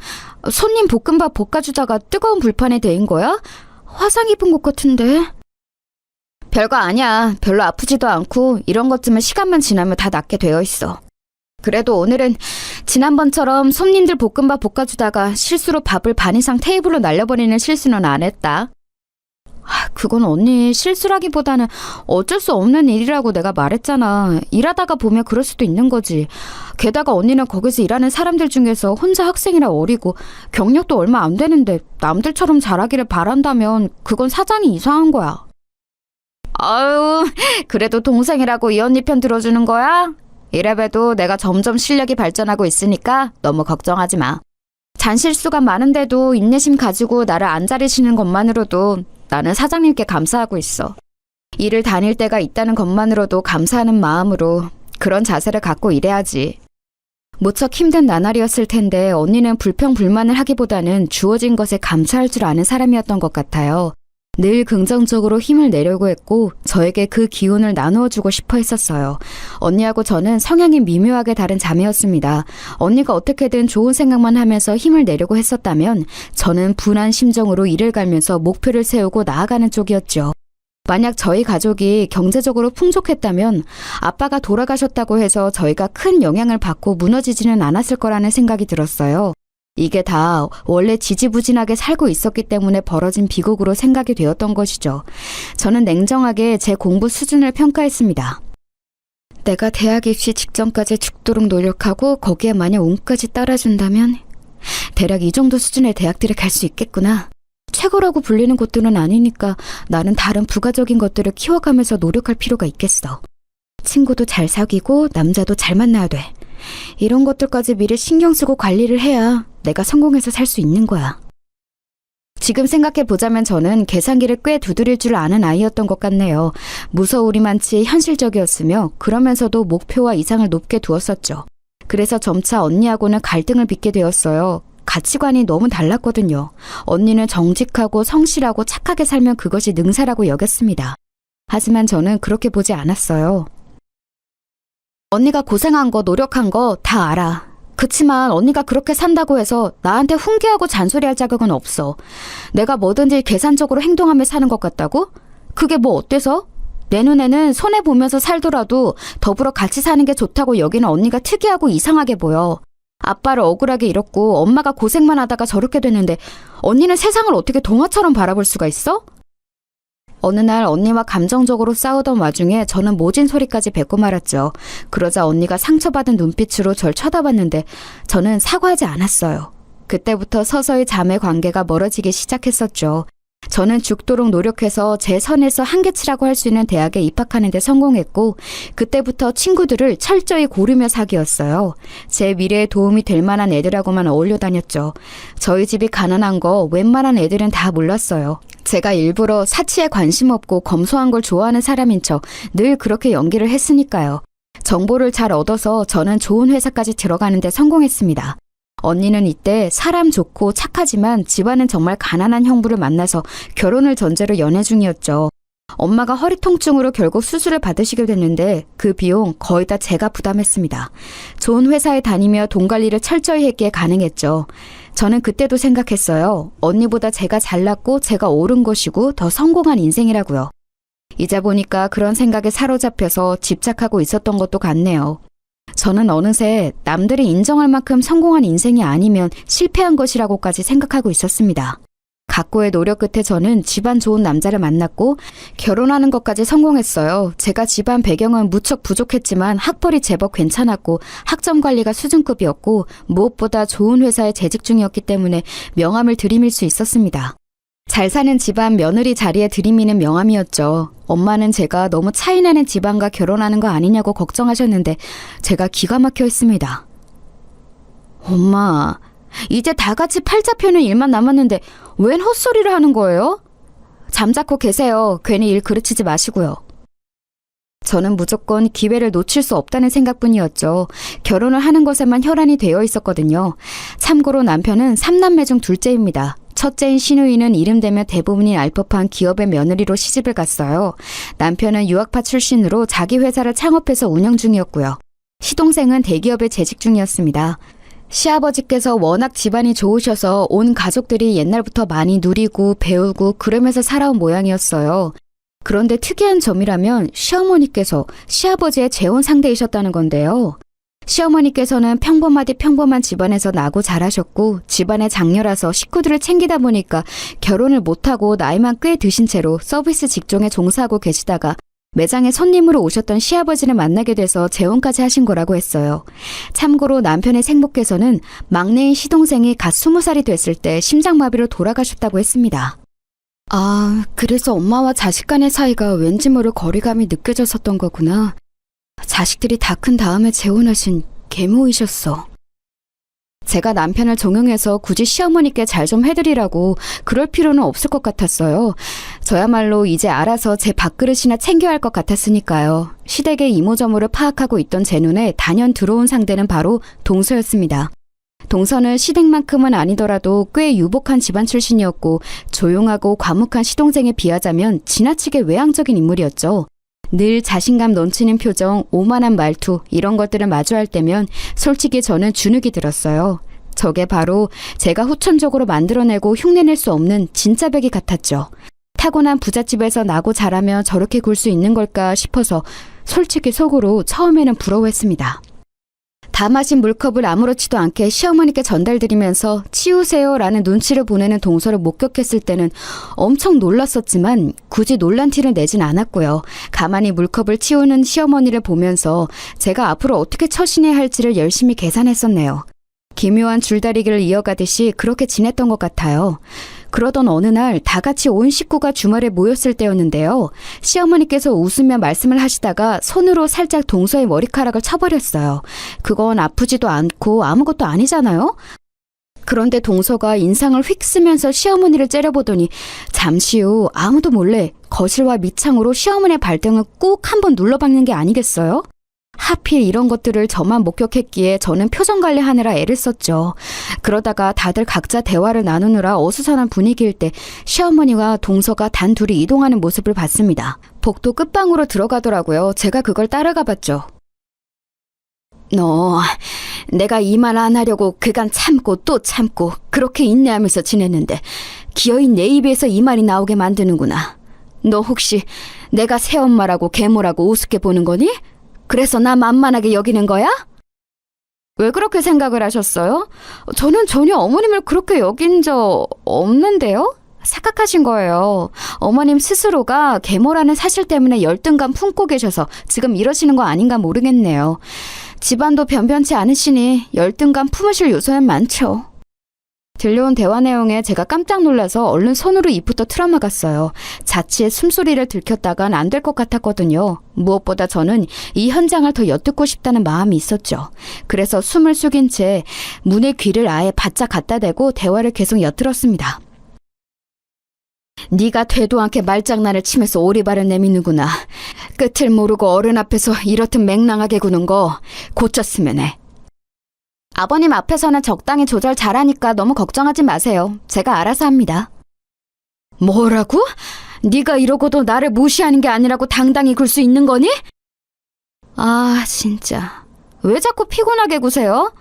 손님 볶음밥 볶아주다가 뜨거운 불판에 데인 거야? 화상 입은 것 같은데. 별거 아니야. 별로 아프지도 않고 이런 것쯤은 시간만 지나면 다 낫게 되어 있어. 그래도 오늘은 지난번처럼 손님들 볶음밥 볶아주다가 실수로 밥을 반 이상 테이블로 날려버리는 실수는 안 했다. 그건 언니 실수라기보다는 어쩔 수 없는 일이라고 내가 말했잖아. 일하다가 보면 그럴 수도 있는 거지. 게다가 언니는 거기서 일하는 사람들 중에서 혼자 학생이라 어리고 경력도 얼마 안 되는데 남들처럼 잘하기를 바란다면 그건 사장이 이상한 거야. 아유, 그래도 동생이라고 이 언니 편 들어주는 거야? 이래봬도 내가 점점 실력이 발전하고 있으니까 너무 걱정하지 마. 잔실수가 많은데도 인내심 가지고 나를 안 자르시는 것만으로도 나는 사장님께 감사하고 있어. 일을 다닐 때가 있다는 것만으로도 감사하는 마음으로 그런 자세를 갖고 일해야지. 무척 힘든 나날이었을 텐데 언니는 불평불만을 하기보다는 주어진 것에 감사할 줄 아는 사람이었던 것 같아요. 늘 긍정적으로 힘을 내려고 했고 저에게 그 기운을 나누어주고 싶어 했었어요. 언니하고 저는 성향이 미묘하게 다른 자매였습니다. 언니가 어떻게든 좋은 생각만 하면서 힘을 내려고 했었다면 저는 분한 심정으로 일을 갈면서 목표를 세우고 나아가는 쪽이었죠. 만약 저희 가족이 경제적으로 풍족했다면 아빠가 돌아가셨다고 해서 저희가 큰 영향을 받고 무너지지는 않았을 거라는 생각이 들었어요. 이게 다 원래 지지부진하게 살고 있었기 때문에 벌어진 비극으로 생각이 되었던 것이죠. 저는 냉정하게 제 공부 수준을 평가했습니다. 내가 대학 입시 직전까지 죽도록 노력하고 거기에 만약 운까지 따라준다면 대략 이 정도 수준의 대학들에 갈 수 있겠구나. 최고라고 불리는 곳들은 아니니까 나는 다른 부가적인 것들을 키워가면서 노력할 필요가 있겠어. 친구도 잘 사귀고 남자도 잘 만나야 돼. 이런 것들까지 미리 신경 쓰고 관리를 해야 내가 성공해서 살 수 있는 거야. 지금 생각해보자면 저는 계산기를 꽤 두드릴 줄 아는 아이였던 것 같네요. 무서우리만치 현실적이었으며 그러면서도 목표와 이상을 높게 두었었죠. 그래서 점차 언니하고는 갈등을 빚게 되었어요. 가치관이 너무 달랐거든요. 언니는 정직하고 성실하고 착하게 살면 그것이 능사라고 여겼습니다. 하지만 저는 그렇게 보지 않았어요. 언니가 고생한 거, 노력한 거 다 알아. 그치만 언니가 그렇게 산다고 해서 나한테 훈계하고 잔소리할 자격은 없어. 내가 뭐든지 계산적으로 행동하며 사는 것 같다고? 그게 뭐 어때서? 내 눈에는 손해보면서 살더라도 더불어 같이 사는 게 좋다고 여기는 언니가 특이하고 이상하게 보여. 아빠를 억울하게 잃었고 엄마가 고생만 하다가 저렇게 됐는데 언니는 세상을 어떻게 동화처럼 바라볼 수가 있어? 어느 날 언니와 감정적으로 싸우던 와중에 저는 모진 소리까지 뱉고 말았죠. 그러자 언니가 상처받은 눈빛으로 절 쳐다봤는데 저는 사과하지 않았어요. 그때부터 서서히 자매 관계가 멀어지기 시작했었죠. 저는 죽도록 노력해서 제 선에서 한계치라고 할 수 있는 대학에 입학하는 데 성공했고 그때부터 친구들을 철저히 고르며 사귀었어요. 제 미래에 도움이 될 만한 애들하고만 어울려 다녔죠. 저희 집이 가난한 거 웬만한 애들은 다 몰랐어요. 제가 일부러 사치에 관심 없고 검소한 걸 좋아하는 사람인 척 늘 그렇게 연기를 했으니까요. 정보를 잘 얻어서 저는 좋은 회사까지 들어가는 데 성공했습니다. 언니는 이때 사람 좋고 착하지만 집안은 정말 가난한 형부를 만나서 결혼을 전제로 연애 중이었죠. 엄마가 허리 통증으로 결국 수술을 받으시게 됐는데 그 비용 거의 다 제가 부담했습니다. 좋은 회사에 다니며 돈 관리를 철저히 했기에 가능했죠. 저는 그때도 생각했어요. 언니보다 제가 잘났고 제가 옳은 것이고 더 성공한 인생이라고요. 이제 보니까 그런 생각에 사로잡혀서 집착하고 있었던 것도 같네요. 저는 어느새 남들이 인정할 만큼 성공한 인생이 아니면 실패한 것이라고까지 생각하고 있었습니다. 각고의 노력 끝에 저는 집안 좋은 남자를 만났고 결혼하는 것까지 성공했어요. 제가 집안 배경은 무척 부족했지만 학벌이 제법 괜찮았고 학점 관리가 수준급이었고 무엇보다 좋은 회사에 재직 중이었기 때문에 명함을 들이밀 수 있었습니다. 잘 사는 집안 며느리 자리에 들이미는 명함이었죠. 엄마는 제가 너무 차이나는 집안과 결혼하는 거 아니냐고 걱정하셨는데 제가 기가 막혀 했습니다. 엄마, 이제 다 같이 팔자 펴는 일만 남았는데 웬 헛소리를 하는 거예요? 잠자코 계세요. 괜히 일 그르치지 마시고요. 저는 무조건 기회를 놓칠 수 없다는 생각뿐이었죠. 결혼을 하는 것에만 혈안이 되어 있었거든요. 참고로 남편은 3남매 중 둘째입니다. 첫째인 신우이는 이름되면 대부분이 알 법한 기업의 며느리로 시집을 갔어요. 남편은 유학파 출신으로 자기 회사를 창업해서 운영 중이었고요. 시동생은 대기업에 재직 중이었습니다. 시아버지께서 워낙 집안이 좋으셔서 온 가족들이 옛날부터 많이 누리고 배우고 그러면서 살아온 모양이었어요. 그런데 특이한 점이라면 시어머니께서 시아버지의 재혼 상대이셨다는 건데요. 시어머니께서는 평범하디 평범한 집안에서 나고 자라셨고 집안의 장녀라서 식구들을 챙기다 보니까 결혼을 못하고 나이만 꽤 드신 채로 서비스 직종에 종사하고 계시다가 매장에 손님으로 오셨던 시아버지를 만나게 돼서 재혼까지 하신 거라고 했어요. 참고로 남편의 생모께서는 막내인 시동생이 갓 20살이 됐을 때 심장마비로 돌아가셨다고 했습니다. 아, 그래서 엄마와 자식 간의 사이가 왠지 모를 거리감이 느껴졌었던 거구나. 자식들이 다 큰 다음에 재혼하신 계모이셨어. 제가 남편을 종용해서 굳이 시어머니께 잘 좀 해드리라고 그럴 필요는 없을 것 같았어요. 저야말로 이제 알아서 제 밥그릇이나 챙겨야 할 것 같았으니까요. 시댁의 이모저모를 파악하고 있던 제 눈에 단연 들어온 상대는 바로 동서였습니다. 동서는 시댁만큼은 아니더라도 꽤 유복한 집안 출신이었고 조용하고 과묵한 시동생에 비하자면 지나치게 외향적인 인물이었죠. 늘 자신감 넘치는 표정, 오만한 말투 이런 것들을 마주할 때면 솔직히 저는 주눅이 들었어요. 저게 바로 제가 후천적으로 만들어내고 흉내낼 수 없는 진짜 벽이 같았죠. 타고난 부잣집에서 나고 자라며 저렇게 굴 수 있는 걸까 싶어서 솔직히 속으로 처음에는 부러워했습니다. 다 마신 물컵을 아무렇지도 않게 시어머니께 전달드리면서 치우세요라는 눈치를 보내는 동서를 목격했을 때는 엄청 놀랐었지만 굳이 놀란 티를 내진 않았고요. 가만히 물컵을 치우는 시어머니를 보면서 제가 앞으로 어떻게 처신해야 할지를 열심히 계산했었네요. 기묘한 줄다리기를 이어가듯이 그렇게 지냈던 것 같아요. 그러던 어느 날 다 같이 온 식구가 주말에 모였을 때였는데요. 시어머니께서 웃으며 말씀을 하시다가 손으로 살짝 동서의 머리카락을 쳐버렸어요. 그건 아프지도 않고 아무것도 아니잖아요? 그런데 동서가 인상을 휙 쓰면서 시어머니를 째려보더니 잠시 후 아무도 몰래 거실과 밑창으로 시어머니의 발등을 꾹 한번 눌러박는 게 아니겠어요? 하필 이런 것들을 저만 목격했기에 저는 표정 관리하느라 애를 썼죠. 그러다가 다들 각자 대화를 나누느라 어수선한 분위기일 때 시어머니와 동서가 단 둘이 이동하는 모습을 봤습니다. 복도 끝방으로 들어가더라고요. 제가 그걸 따라가 봤죠. 너, 내가 이 말 안 하려고 그간 참고 또 참고 그렇게 인내하면서 지냈는데 기어이 내 입에서 이 말이 나오게 만드는구나. 너 혹시 내가 새엄마라고 계모라고 우습게 보는 거니? 그래서 나 만만하게 여기는 거야? 왜 그렇게 생각을 하셨어요? 저는 전혀 어머님을 그렇게 여긴 적 없는데요? 착각하신 거예요. 어머님 스스로가 계모라는 사실 때문에 열등감 품고 계셔서 지금 이러시는 거 아닌가 모르겠네요. 집안도 변변치 않으시니 열등감 품으실 요소는 많죠. 들려온 대화 내용에 제가 깜짝 놀라서 얼른 손으로 입부터 틀어막았어요. 자취의 숨소리를 들켰다간 안 될 것 같았거든요. 무엇보다 저는 이 현장을 더 엿듣고 싶다는 마음이 있었죠. 그래서 숨을 숙인 채 문에 귀를 아예 바짝 갖다 대고 대화를 계속 엿들었습니다. 네가 되도 않게 말장난을 치면서 오리발을 내미는구나. 끝을 모르고 어른 앞에서 이렇듯 맹랑하게 구는 거 고쳤으면 해. 아버님 앞에서는 적당히 조절 잘하니까 너무 걱정하지 마세요. 제가 알아서 합니다. 뭐라고? 네가 이러고도 나를 무시하는 게 아니라고 당당히 굴 수 있는 거니? 아, 진짜. 왜 자꾸 피곤하게 구세요?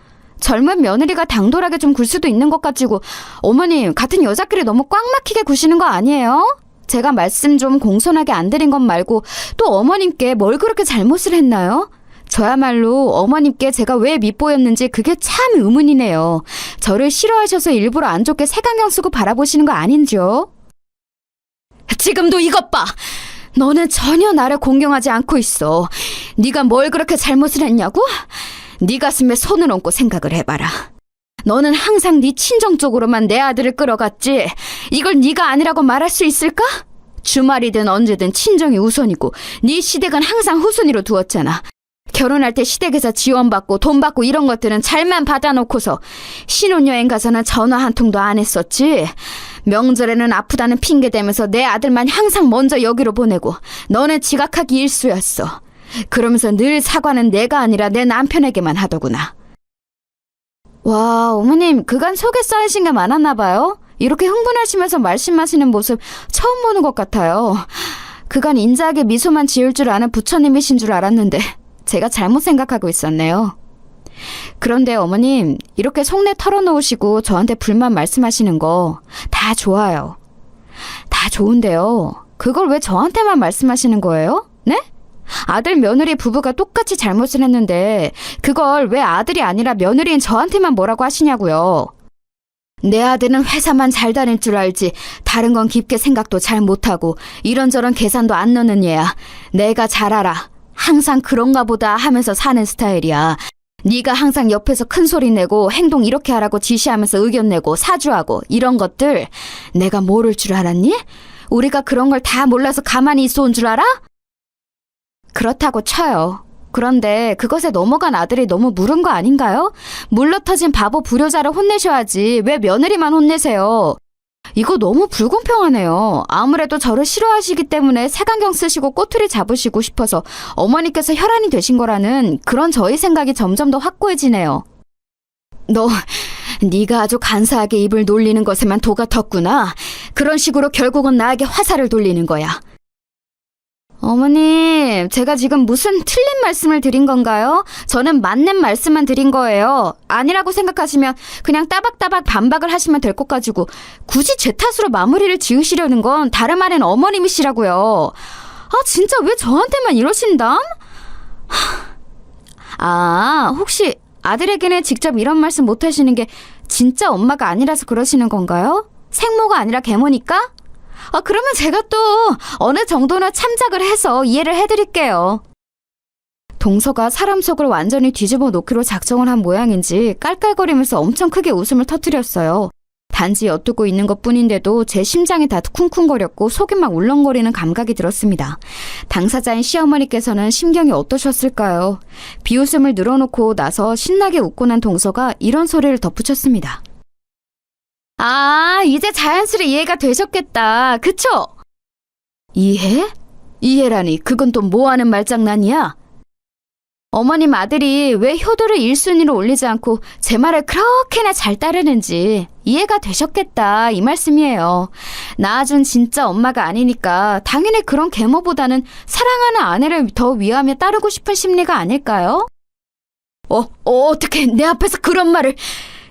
젊은 며느리가 당돌하게 좀 굴 수도 있는 것 같지고 어머님 같은 여자끼리 너무 꽉 막히게 구시는 거 아니에요? 제가 말씀 좀 공손하게 안 드린 것 말고 또 어머님께 뭘 그렇게 잘못을 했나요? 저야말로 어머님께 제가 왜 밉보였는지 그게 참 의문이네요. 저를 싫어하셔서 일부러 안 좋게 색안경 쓰고 바라보시는 거 아닌지요? 지금도 이것 봐! 너는 전혀 나를 공경하지 않고 있어. 네가 뭘 그렇게 잘못을 했냐고? 네 가슴에 손을 얹고 생각을 해봐라. 너는 항상 네 친정 쪽으로만 내 아들을 끌어갔지. 이걸 네가 아니라고 말할 수 있을까? 주말이든 언제든 친정이 우선이고 네 시댁은 항상 후순위로 두었잖아. 결혼할 때 시댁에서 지원받고 돈 받고 이런 것들은 잘만 받아놓고서 신혼여행 가서는 전화 한 통도 안 했었지. 명절에는 아프다는 핑계 대면서 내 아들만 항상 먼저 여기로 보내고 너는 지각하기 일쑤였어. 그러면서 늘 사과는 내가 아니라 내 남편에게만 하더구나. 와, 어머님 그간 속에 쌓이신 게 많았나 봐요. 이렇게 흥분하시면서 말씀하시는 모습 처음 보는 것 같아요. 그간 인자하게 미소만 지을 줄 아는 부처님이신 줄 알았는데 제가 잘못 생각하고 있었네요. 그런데 어머님 이렇게 속내 털어놓으시고 저한테 불만 말씀하시는 거 다 좋아요. 다 좋은데요. 그걸 왜 저한테만 말씀하시는 거예요? 네? 아들 며느리 부부가 똑같이 잘못을 했는데 그걸 왜 아들이 아니라 며느리인 저한테만 뭐라고 하시냐고요. 내 아들은 회사만 잘 다닐 줄 알지 다른 건 깊게 생각도 잘 못하고 이런저런 계산도 안 넣는 얘야. 내가 잘 알아. 항상 그런가 보다 하면서 사는 스타일이야. 네가 항상 옆에서 큰 소리 내고 행동 이렇게 하라고 지시하면서 의견 내고 사주하고 이런 것들 내가 모를 줄 알았니? 우리가 그런 걸 다 몰라서 가만히 있어 온 줄 알아? 그렇다고 쳐요. 그런데 그것에 넘어간 아들이 너무 무른 거 아닌가요? 물러터진 바보 불효자를 혼내셔야지 왜 며느리만 혼내세요? 이거 너무 불공평하네요. 아무래도 저를 싫어하시기 때문에 색안경 쓰시고 꼬투리 잡으시고 싶어서 어머니께서 혈안이 되신 거라는 그런 저희 생각이 점점 더 확고해지네요. 네가 아주 간사하게 입을 놀리는 것에만 도가 텄구나. 그런 식으로 결국은 나에게 화살을 돌리는 거야. 어머님, 제가 지금 무슨 틀린 말씀을 드린 건가요? 저는 맞는 말씀만 드린 거예요. 아니라고 생각하시면 그냥 따박따박 반박을 하시면 될 것 가지고 굳이 제 탓으로 마무리를 지으시려는 건 다름 아닌 어머님이시라고요. 아, 진짜 왜 저한테만 이러신담? 아, 혹시 아들에게는 직접 이런 말씀 못 하시는 게 진짜 엄마가 아니라서 그러시는 건가요? 생모가 아니라 계모니까? 그러면 제가 또 어느 정도는 참작을 해서 이해를 해드릴게요. 동서가 사람 속을 완전히 뒤집어 놓기로 작정을 한 모양인지 깔깔거리면서 엄청 크게 웃음을 터뜨렸어요. 단지 엿두고 있는 것뿐인데도 제 심장이 다 쿵쿵거렸고 속이 막 울렁거리는 감각이 들었습니다. 당사자인 시어머니께서는 심경이 어떠셨을까요? 비웃음을 늘어놓고 나서 신나게 웃고 난 동서가 이런 소리를 덧붙였습니다. 아, 이제 자연스레 이해가 되셨겠다. 그쵸? 이해? 이해라니 그건 또 뭐하는 말장난이야? 어머님 아들이 왜 효도를 1순위로 올리지 않고 제 말을 그렇게나 잘 따르는지 이해가 되셨겠다 이 말씀이에요. 낳아준 진짜 엄마가 아니니까 당연히 그런 계모보다는 사랑하는 아내를 더 위하며 따르고 싶은 심리가 아닐까요? 어떻게 내 앞에서 그런 말을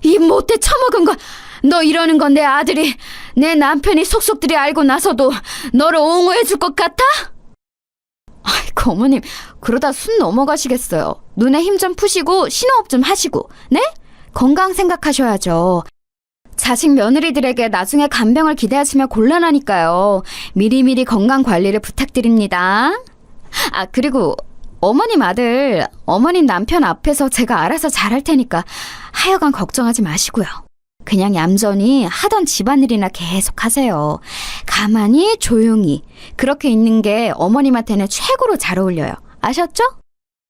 이 못돼 처먹은 거 너 이러는 건 내 아들이 내 남편이 속속들이 알고 나서도 너를 옹호해 줄 것 같아? 아이고 어머님 그러다 순 넘어가시겠어요. 눈에 힘 좀 푸시고 신호흡 좀 하시고 네? 건강 생각하셔야죠. 자식 며느리들에게 나중에 간병을 기대하시면 곤란하니까요. 미리미리 건강 관리를 부탁드립니다. 아 그리고 어머님 아들, 어머님 남편 앞에서 제가 알아서 잘할 테니까 하여간 걱정하지 마시고요. 그냥 얌전히 하던 집안일이나 계속 하세요. 가만히 조용히 그렇게 있는 게 어머님한테는 최고로 잘 어울려요. 아셨죠?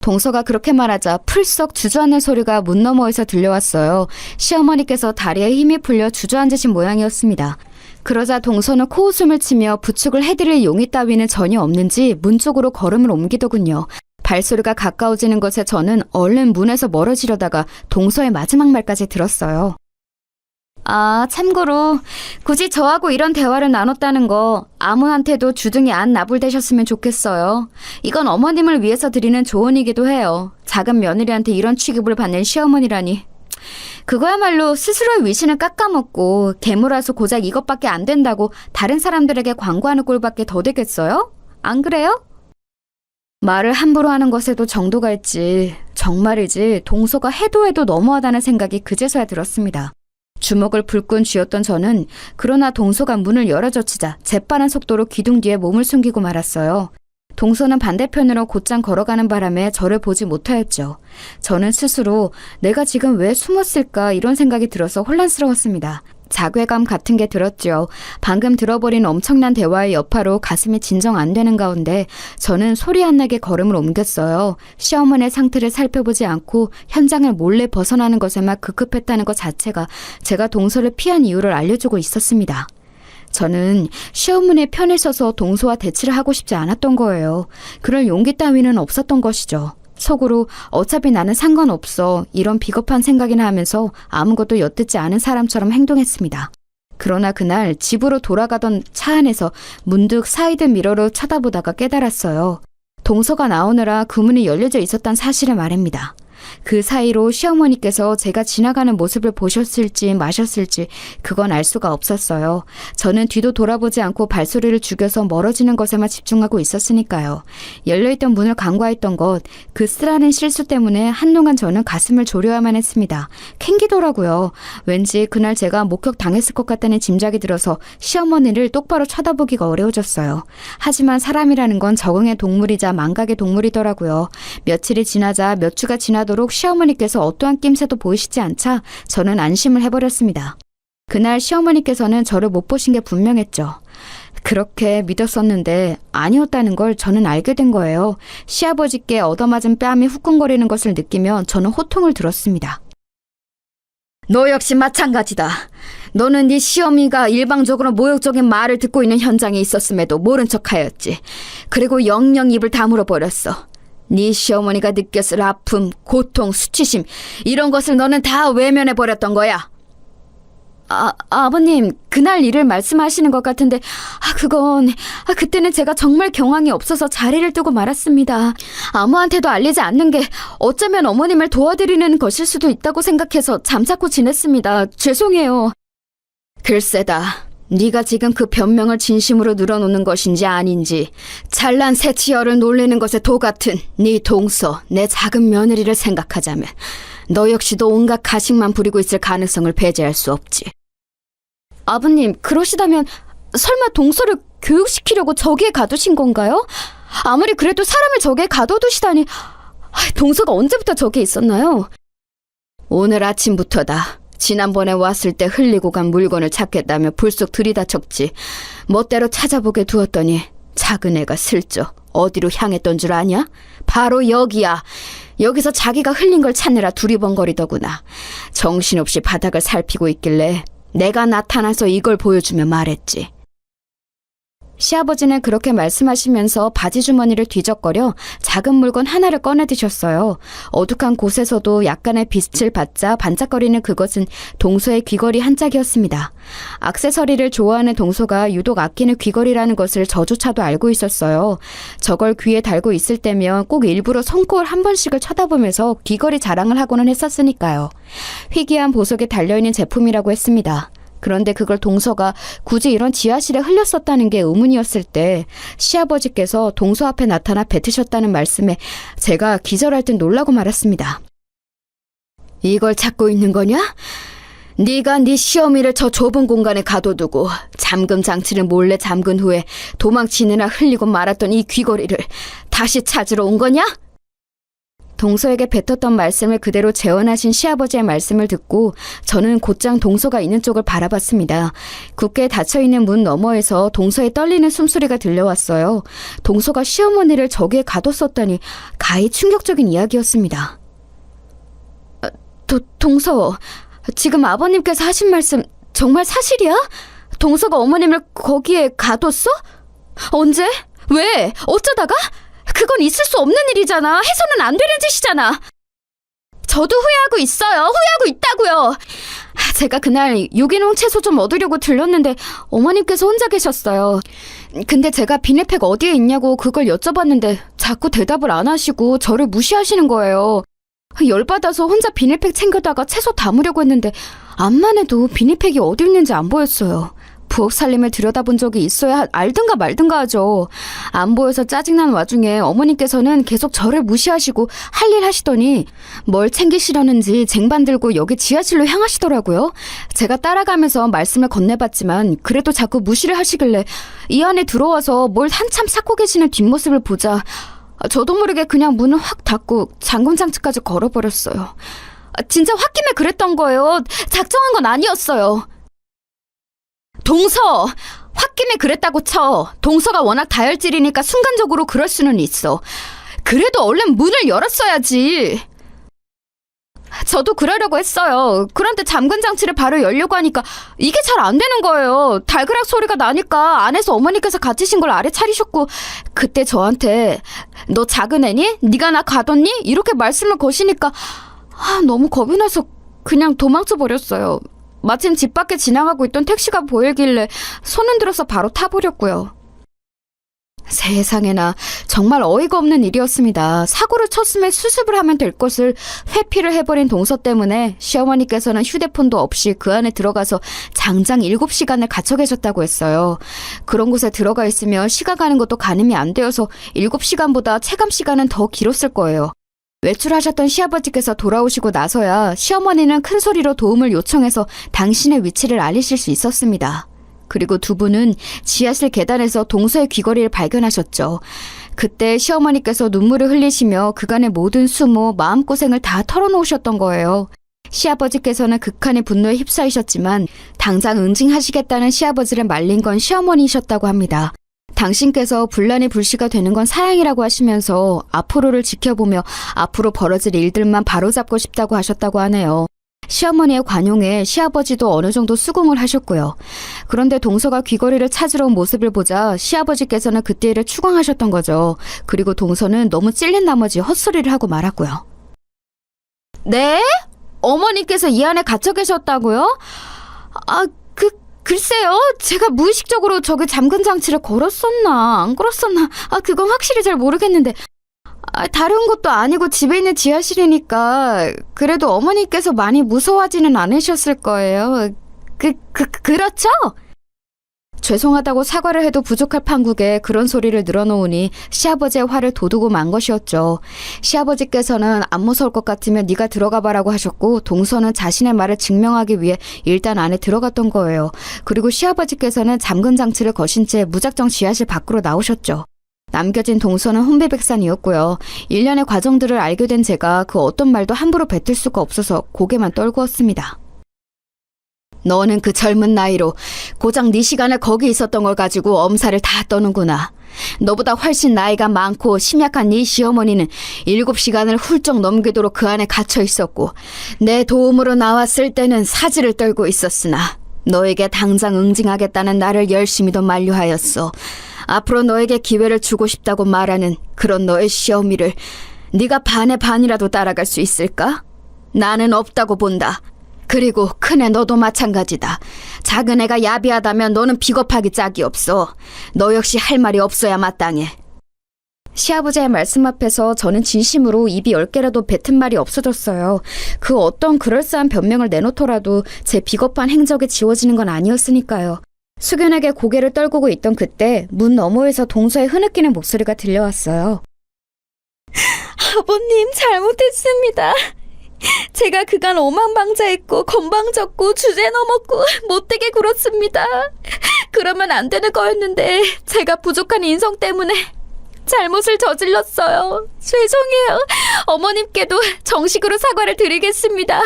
동서가 그렇게 말하자 풀썩 주저앉는 소리가 문 너머에서 들려왔어요. 시어머니께서 다리에 힘이 풀려 주저앉으신 모양이었습니다. 그러자 동서는 코웃음을 치며 부축을 해드릴 용의 따위는 전혀 없는지 문 쪽으로 걸음을 옮기더군요. 발소리가 가까워지는 것에 저는 얼른 문에서 멀어지려다가 동서의 마지막 말까지 들었어요. 아, 참고로 굳이 저하고 이런 대화를 나눴다는 거 아무한테도 주둥이 안 나불대셨으면 좋겠어요. 이건 어머님을 위해서 드리는 조언이기도 해요. 작은 며느리한테 이런 취급을 받는 시어머니라니. 그거야말로 스스로의 위신을 깎아먹고 계모라서 고작 이것밖에 안 된다고 다른 사람들에게 광고하는 꼴밖에 더 되겠어요? 안 그래요? 말을 함부로 하는 것에도 정도가 있지. 정말이지 동서가 해도 해도 너무하다는 생각이 그제서야 들었습니다. 주먹을 불끈 쥐었던 저는 그러나 동서가 문을 열어젖히자 재빠른 속도로 기둥 뒤에 몸을 숨기고 말았어요. 동서는 반대편으로 곧장 걸어가는 바람에 저를 보지 못하였죠. 저는 스스로 내가 지금 왜 숨었을까 이런 생각이 들어서 혼란스러웠습니다. 자괴감 같은 게 들었죠. 방금 들어버린 엄청난 대화의 여파로 가슴이 진정 안 되는 가운데 저는 소리 안 나게 걸음을 옮겼어요. 시어머니의 상태를 살펴보지 않고 현장을 몰래 벗어나는 것에만 급급했다는 것 자체가 제가 동서를 피한 이유를 알려주고 있었습니다. 저는 시어머니의 편에 서서 동서와 대치를 하고 싶지 않았던 거예요. 그럴 용기 따위는 없었던 것이죠. 속으로 어차피 나는 상관없어 이런 비겁한 생각이나 하면서 아무것도 엿듣지 않은 사람처럼 행동했습니다. 그러나 그날 집으로 돌아가던 차 안에서 문득 사이드 미러로 쳐다보다가 깨달았어요. 동서가 나오느라 그 문이 열려져 있었단 사실을 말입니다. 그 사이로 시어머니께서 제가 지나가는 모습을 보셨을지 마셨을지 그건 알 수가 없었어요. 저는 뒤도 돌아보지 않고 발소리를 죽여서 멀어지는 것에만 집중하고 있었으니까요. 열려있던 문을 간과했던 것, 그 쓰라린 실수 때문에 한동안 저는 가슴을 졸여야만 했습니다. 캥기더라고요. 왠지 그날 제가 목격당했을 것 같다는 짐작이 들어서 시어머니를 똑바로 쳐다보기가 어려워졌어요. 하지만 사람이라는 건 적응의 동물이자 망각의 동물이더라고요. 며칠이 지나자 몇 주가 지나도록 시어머니께서 어떠한 낌새도 보이시지 않자 저는 안심을 해버렸습니다. 그날 시어머니께서는 저를 못 보신 게 분명했죠. 그렇게 믿었었는데 아니었다는 걸 저는 알게 된 거예요. 시아버지께 얻어맞은 뺨이 후끈거리는 것을 느끼며 저는 호통을 들었습니다. 너 역시 마찬가지다. 너는 네 시어미가 일방적으로 모욕적인 말을 듣고 있는 현장에 있었음에도 모른 척하였지. 그리고 영영 입을 다물어 버렸어. 네 시어머니가 느꼈을 아픔, 고통, 수치심 이런 것을 너는 다 외면해 버렸던 거야. 아버님, 그날 일을 말씀하시는 것 같은데 그때는 제가 정말 경황이 없어서 자리를 뜨고 말았습니다. 아무한테도 알리지 않는 게 어쩌면 어머님을 도와드리는 것일 수도 있다고 생각해서 잠자코 지냈습니다. 죄송해요. 글쎄다. 네가 지금 그 변명을 진심으로 늘어놓는 것인지 아닌지 잘난 새치어를 놀리는 것에 도같은 네 동서, 내 작은 며느리를 생각하자면 너 역시도 온갖 가식만 부리고 있을 가능성을 배제할 수 없지. 아버님, 그러시다면 설마 동서를 교육시키려고 저기에 가두신 건가요? 아무리 그래도 사람을 저기에 가둬두시다니. 동서가 언제부터 저기에 있었나요? 오늘 아침부터다. 지난번에 왔을 때 흘리고 간 물건을 찾겠다며 불쑥 들이닥쳤지. 멋대로 찾아보게 두었더니 작은 애가 슬쩍 어디로 향했던 줄 아냐? 바로 여기야. 여기서 자기가 흘린 걸 찾느라 두리번거리더구나. 정신없이 바닥을 살피고 있길래 내가 나타나서 이걸 보여주며 말했지. 시아버지는 그렇게 말씀하시면서 바지 주머니를 뒤적거려 작은 물건 하나를 꺼내 드셨어요. 어둑한 곳에서도 약간의 빛을 받자 반짝거리는 그것은 동서의 귀걸이 한 짝이었습니다. 액세서리를 좋아하는 동서가 유독 아끼는 귀걸이라는 것을 저조차도 알고 있었어요. 저걸 귀에 달고 있을 때면 꼭 일부러 손코를 한 번씩을 쳐다보면서 귀걸이 자랑을 하고는 했었으니까요. 희귀한 보석에 달려있는 제품이라고 했습니다. 그런데 그걸 동서가 굳이 이런 지하실에 흘렸었다는 게 의문이었을 때 시아버지께서 동서 앞에 나타나 뱉으셨다는 말씀에 제가 기절할 듯 놀라고 말았습니다. 이걸 찾고 있는 거냐? 네가 네 시어미를 저 좁은 공간에 가둬두고 잠금 장치를 몰래 잠근 후에 도망치느라 흘리고 말았던 이 귀걸이를 다시 찾으러 온 거냐? 동서에게 뱉었던 말씀을 그대로 재현하신 시아버지의 말씀을 듣고 저는 곧장 동서가 있는 쪽을 바라봤습니다. 굳게 닫혀있는 문 너머에서 동서의 떨리는 숨소리가 들려왔어요. 동서가 시어머니를 저기에 가뒀었다니 가히 충격적인 이야기였습니다. 동서, 지금 아버님께서 하신 말씀 정말 사실이야? 동서가 어머님을 거기에 가뒀어? 언제? 왜? 어쩌다가? 그건 있을 수 없는 일이잖아. 해서는 안 되는 짓이잖아. 저도 후회하고 있어요. 후회하고 있다고요. 제가 그날 유기농 채소 좀 얻으려고 들렀는데 어머님께서 혼자 계셨어요. 근데 제가 비닐팩 어디에 있냐고 그걸 여쭤봤는데 자꾸 대답을 안 하시고 저를 무시하시는 거예요. 열받아서 혼자 비닐팩 챙겨다가 채소 담으려고 했는데 암만 해도 비닐팩이 어디 있는지 안 보였어요. 부엌 살림을 들여다본 적이 있어야 알든가 말든가 하죠. 안 보여서 짜증난 와중에 어머니께서는 계속 저를 무시하시고 할 일 하시더니 뭘 챙기시려는지 쟁반 들고 여기 지하실로 향하시더라고요. 제가 따라가면서 말씀을 건네봤지만 그래도 자꾸 무시를 하시길래 이 안에 들어와서 뭘 한참 찾고 계시는 뒷모습을 보자 저도 모르게 그냥 문을 확 닫고 잠금장치까지 걸어버렸어요. 진짜 홧김에 그랬던 거예요. 작정한 건 아니었어요. 동서! 홧김에 그랬다고 쳐. 동서가 워낙 다혈질이니까 순간적으로 그럴 수는 있어. 그래도 얼른 문을 열었어야지. 저도 그러려고 했어요. 그런데 잠근 장치를 바로 열려고 하니까 이게 잘 안 되는 거예요. 달그락 소리가 나니까 안에서 어머니께서 갇히신 걸 아래 차리셨고 그때 저한테 너 작은 애니? 네가 나 가뒀니? 이렇게 말씀을 거시니까 너무 겁이 나서 그냥 도망쳐 버렸어요. 마침 집 밖에 지나가고 있던 택시가 보이길래 손 흔들어서 바로 타버렸고요. 세상에나 정말 어이가 없는 일이었습니다. 사고를 쳤음에 수습을 하면 될 것을 회피를 해버린 동서 때문에 시어머니께서는 휴대폰도 없이 그 안에 들어가서 장장 7시간을 갇혀 계셨다고 했어요. 그런 곳에 들어가 있으면 시간 가는 것도 가늠이 안 되어서 7시간보다 체감 시간은 더 길었을 거예요. 외출하셨던 시아버지께서 돌아오시고 나서야 시어머니는 큰 소리로 도움을 요청해서 당신의 위치를 알리실 수 있었습니다. 그리고 두 분은 지하실 계단에서 동서의 귀걸이를 발견하셨죠. 그때 시어머니께서 눈물을 흘리시며 그간의 모든 수모, 마음고생을 다 털어놓으셨던 거예요. 시아버지께서는 극한의 분노에 휩싸이셨지만 당장 응징하시겠다는 시아버지를 말린 건 시어머니이셨다고 합니다. 당신께서 분란이 불씨가 되는 건 사양이라고 하시면서 앞으로를 지켜보며 앞으로 벌어질 일들만 바로잡고 싶다고 하셨다고 하네요. 시어머니의 관용에 시아버지도 어느 정도 수긍을 하셨고요. 그런데 동서가 귀걸이를 찾으러 온 모습을 보자 시아버지께서는 그때 일을 추궁하셨던 거죠. 그리고 동서는 너무 찔린 나머지 헛소리를 하고 말았고요. 네? 어머니께서 이 안에 갇혀 계셨다고요? 글쎄요. 제가 무의식적으로 저기 잠근 장치를 걸었었나 안 걸었었나 그건 확실히 잘 모르겠는데 다른 것도 아니고 집에 있는 지하실이니까 그래도 어머니께서 많이 무서워하지는 않으셨을 거예요. 그렇죠? 죄송하다고 사과를 해도 부족할 판국에 그런 소리를 늘어놓으니 시아버지의 화를 돋우고 만 것이었죠. 시아버지께서는 안 무서울 것 같으면 네가 들어가 봐라고 하셨고 동서는 자신의 말을 증명하기 위해 일단 안에 들어갔던 거예요. 그리고 시아버지께서는 잠금 장치를 거신 채 무작정 지하실 밖으로 나오셨죠. 남겨진 동서는 혼비백산이었고요. 일련의 과정들을 알게 된 제가 그 어떤 말도 함부로 뱉을 수가 없어서 고개만 떨구었습니다. 너는 그 젊은 나이로 고작 네 시간을 거기 있었던 걸 가지고 엄살을 다 떠는구나. 너보다 훨씬 나이가 많고 심약한 네 시어머니는 7시간을 훌쩍 넘기도록 그 안에 갇혀 있었고 내 도움으로 나왔을 때는 사지를 떨고 있었으나 너에게 당장 응징하겠다는 나를 열심히도 만류하였어. 앞으로 너에게 기회를 주고 싶다고 말하는 그런 너의 시어미를 네가 반의 반이라도 따라갈 수 있을까? 나는 없다고 본다. 그리고 큰애 너도 마찬가지다. 작은 애가 야비하다면 너는 비겁하기 짝이 없어. 너 역시 할 말이 없어야 마땅해. 시아버지의 말씀 앞에서 저는 진심으로 입이 10개라도 뱉은 말이 없어졌어요. 그 어떤 그럴싸한 변명을 내놓더라도 제 비겁한 행적이 지워지는 건 아니었으니까요. 숙연하게 고개를 떨구고 있던 그때 문 너머에서 동서의 흐느끼는 목소리가 들려왔어요. 아버님, 잘못했습니다. 제가 그간 오만방자했고 건방졌고 주제 넘었고 못되게 굴었습니다. 그러면 안 되는 거였는데 제가 부족한 인성 때문에 잘못을 저질렀어요. 죄송해요. 어머님께도 정식으로 사과를 드리겠습니다.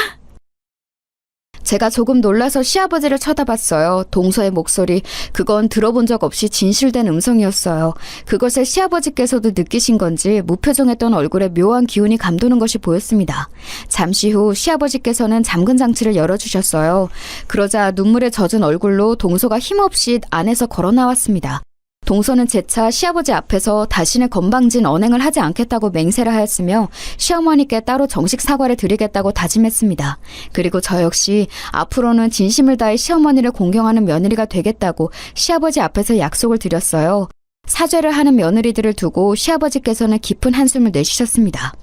제가 조금 놀라서 시아버지를 쳐다봤어요. 동서의 목소리, 그건 들어본 적 없이 진실된 음성이었어요. 그것을 시아버지께서도 느끼신 건지 무표정했던 얼굴에 묘한 기운이 감도는 것이 보였습니다. 잠시 후 시아버지께서는 잠근 장치를 열어주셨어요. 그러자 눈물에 젖은 얼굴로 동서가 힘없이 안에서 걸어 나왔습니다. 동서는 재차 시아버지 앞에서 다시는 건방진 언행을 하지 않겠다고 맹세를 하였으며 시어머니께 따로 정식 사과를 드리겠다고 다짐했습니다. 그리고 저 역시 앞으로는 진심을 다해 시어머니를 공경하는 며느리가 되겠다고 시아버지 앞에서 약속을 드렸어요. 사죄를 하는 며느리들을 두고 시아버지께서는 깊은 한숨을 내쉬셨습니다.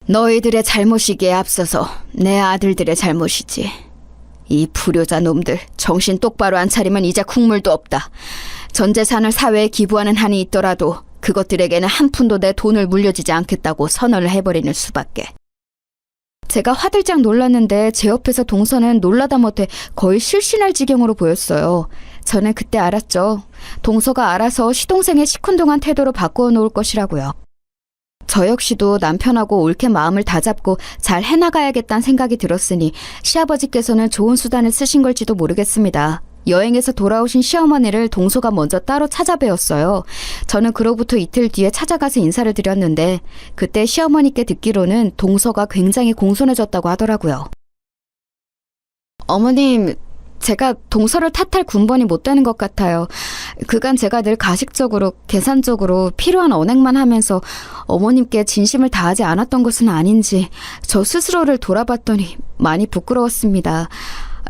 너희들의 잘못이기에 앞서서 내 아들들의 잘못이지. 이 불효자 놈들 정신 똑바로 안 차리면 이제 국물도 없다. 전 재산을 사회에 기부하는 한이 있더라도 그것들에게는 한 푼도 내 돈을 물려주지 않겠다고 선언을 해버리는 수밖에. 제가 화들짝 놀랐는데 제 옆에서 동서는 놀라다 못해 거의 실신할 지경으로 보였어요. 저는 그때 알았죠. 동서가 알아서 시동생의 시큰둥한 태도로 바꾸어 놓을 것이라고요. 저 역시도 남편하고 옳게 마음을 다잡고 잘 해나가야겠다는 생각이 들었으니 시아버지께서는 좋은 수단을 쓰신 걸지도 모르겠습니다. 여행에서 돌아오신 시어머니를 동서가 먼저 따로 찾아뵈었어요. 저는 그로부터 이틀 뒤에 찾아가서 인사를 드렸는데 그때 시어머니께 듣기로는 동서가 굉장히 공손해졌다고 하더라고요. 어머님, 제가 동서를 탓할 군번이 못 되는 것 같아요. 그간 제가 늘 가식적으로 계산적으로 필요한 언행만 하면서 어머님께 진심을 다하지 않았던 것은 아닌지 저 스스로를 돌아봤더니 많이 부끄러웠습니다.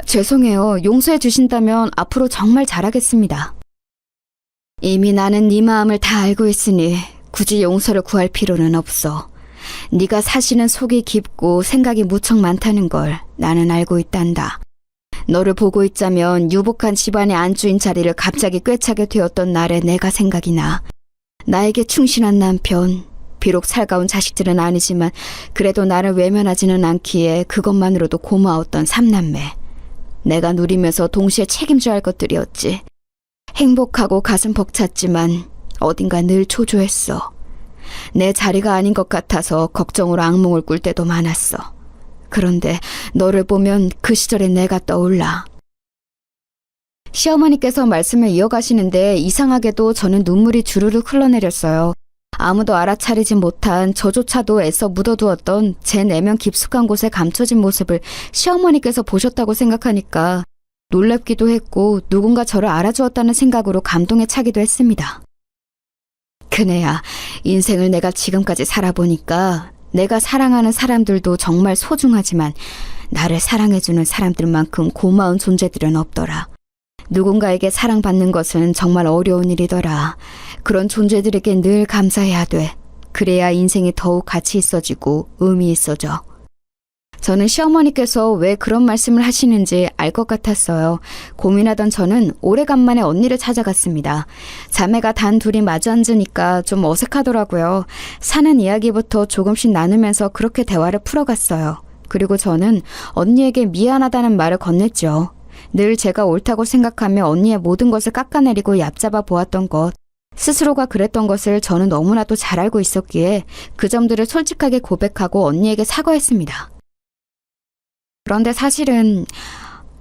죄송해요. 용서해 주신다면 앞으로 정말 잘하겠습니다. 이미 나는 네 마음을 다 알고 있으니 굳이 용서를 구할 필요는 없어. 네가 사시는 속이 깊고 생각이 무척 많다는 걸 나는 알고 있단다. 너를 보고 있자면 유복한 집안의 안주인 자리를 갑자기 꿰차게 되었던 날에 내가 생각이 나. 나에게 충실한 남편, 비록 살가운 자식들은 아니지만 그래도 나를 외면하지는 않기에 그것만으로도 고마웠던 삼남매. 내가 누리면서 동시에 책임져야 할 것들이었지. 행복하고 가슴 벅찼지만 어딘가 늘 초조했어. 내 자리가 아닌 것 같아서 걱정으로 악몽을 꿀 때도 많았어. 그런데 너를 보면 그 시절의 내가 떠올라. 시어머니께서 말씀을 이어가시는데 이상하게도 저는 눈물이 주르륵 흘러내렸어요. 아무도 알아차리지 못한 저조차도 애써 묻어두었던 제 내면 깊숙한 곳에 감춰진 모습을 시어머니께서 보셨다고 생각하니까 놀랍기도 했고 누군가 저를 알아주었다는 생각으로 감동에 차기도 했습니다. 그네야, 인생을 내가 지금까지 살아보니까 내가 사랑하는 사람들도 정말 소중하지만 나를 사랑해주는 사람들만큼 고마운 존재들은 없더라. 누군가에게 사랑받는 것은 정말 어려운 일이더라. 그런 존재들에게 늘 감사해야 돼. 그래야 인생이 더욱 가치 있어지고 의미 있어져. 저는 시어머니께서 왜 그런 말씀을 하시는지 알 것 같았어요. 고민하던 저는 오래간만에 언니를 찾아갔습니다. 자매가 단 둘이 마주 앉으니까 좀 어색하더라고요. 사는 이야기부터 조금씩 나누면서 그렇게 대화를 풀어갔어요. 그리고 저는 언니에게 미안하다는 말을 건넸죠. 늘 제가 옳다고 생각하며 언니의 모든 것을 깎아내리고 얕잡아 보았던 것. 스스로가 그랬던 것을 저는 너무나도 잘 알고 있었기에 그 점들을 솔직하게 고백하고 언니에게 사과했습니다. 그런데 사실은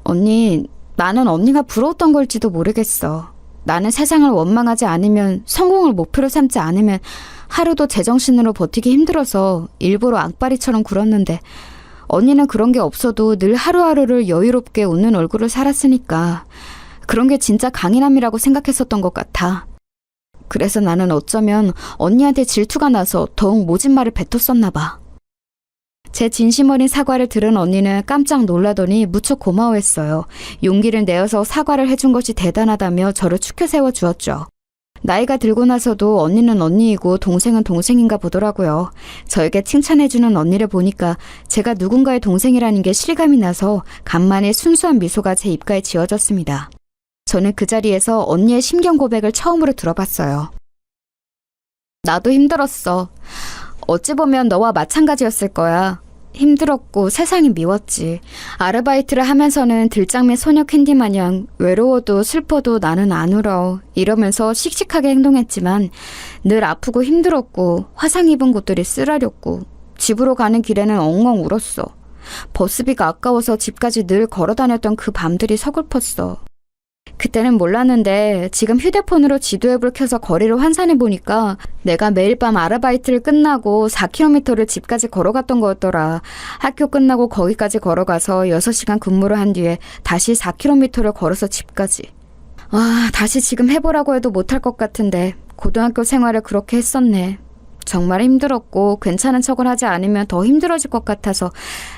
언니, 나는 언니가 부러웠던 걸지도 모르겠어. 나는 세상을 원망하지 않으면, 성공을 목표로 삼지 않으면 하루도 제정신으로 버티기 힘들어서 일부러 악바리처럼 굴었는데, 언니는 그런 게 없어도 늘 하루하루를 여유롭게 웃는 얼굴을 살았으니까 그런 게 진짜 강인함이라고 생각했었던 것 같아. 그래서 나는 어쩌면 언니한테 질투가 나서 더욱 모진 말을 뱉었었나 봐. 제 진심 어린 사과를 들은 언니는 깜짝 놀라더니 무척 고마워했어요. 용기를 내어서 사과를 해준 것이 대단하다며 저를 축켜 세워주었죠. 나이가 들고 나서도 언니는 언니이고 동생은 동생인가 보더라고요. 저에게 칭찬해주는 언니를 보니까 제가 누군가의 동생이라는 게 실감이 나서 간만에 순수한 미소가 제 입가에 지어졌습니다. 저는 그 자리에서 언니의 심경 고백을 처음으로 들어봤어요. 나도 힘들었어. 어찌 보면 너와 마찬가지였을 거야. 힘들었고 세상이 미웠지. 아르바이트를 하면서는 들장맨 소녀 캔디 마냥 외로워도 슬퍼도 나는 안 울어 이러면서 씩씩하게 행동했지만 늘 아프고 힘들었고 화상 입은 곳들이 쓰라렸고 집으로 가는 길에는 엉엉 울었어. 버스비가 아까워서 집까지 늘 걸어 다녔던 그 밤들이 서글펐어. 그때는 몰랐는데 지금 휴대폰으로 지도 앱을 켜서 거리를 환산해 보니까 내가 매일 밤 아르바이트를 끝나고 4km를 집까지 걸어갔던 거였더라. 학교 끝나고 거기까지 걸어가서 6시간 근무를 한 뒤에 다시 4km를 걸어서 집까지. 다시 지금 해보라고 해도 못할 것 같은데 고등학교 생활을 그렇게 했었네. 정말 힘들었고 괜찮은 척을 하지 않으면 더 힘들어질 것 같아서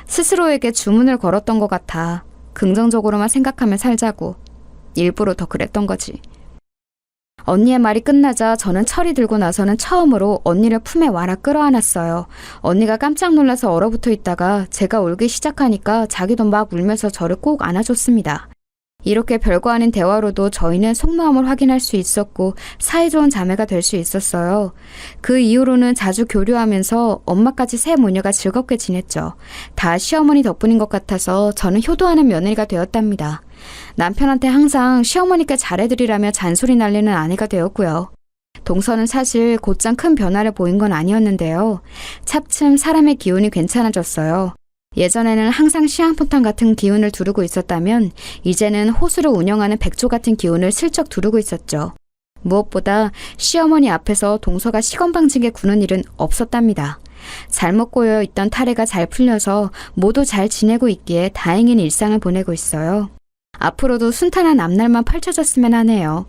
스스로에게 주문을 걸었던 것 같아. 긍정적으로만 생각하며 살자고. 일부러 더 그랬던 거지. 언니의 말이 끝나자 저는 철이 들고 나서는 처음으로 언니를 품에 와라 끌어안았어요. 언니가 깜짝 놀라서 얼어붙어 있다가 제가 울기 시작하니까 자기도 막 울면서 저를 꼭 안아줬습니다. 이렇게 별거 아닌 대화로도 저희는 속마음을 확인할 수 있었고 사이좋은 자매가 될 수 있었어요. 그 이후로는 자주 교류하면서 엄마까지 세 모녀가 즐겁게 지냈죠. 다 시어머니 덕분인 것 같아서 저는 효도하는 며느리가 되었답니다. 남편한테 항상 시어머니께 잘해드리라며 잔소리 날리는 아내가 되었고요. 동서는 사실 곧장 큰 변화를 보인 건 아니었는데요. 차츰 사람의 기운이 괜찮아졌어요. 예전에는 항상 시한폭탄 같은 기운을 두르고 있었다면 이제는 호수를 운영하는 백조 같은 기운을 슬쩍 두르고 있었죠. 무엇보다 시어머니 앞에서 동서가 시건방지게 구는 일은 없었답니다. 잘못 꼬여 있던 탈해가 잘 풀려서 모두 잘 지내고 있기에 다행인 일상을 보내고 있어요. 앞으로도 순탄한 앞날만 펼쳐졌으면 하네요.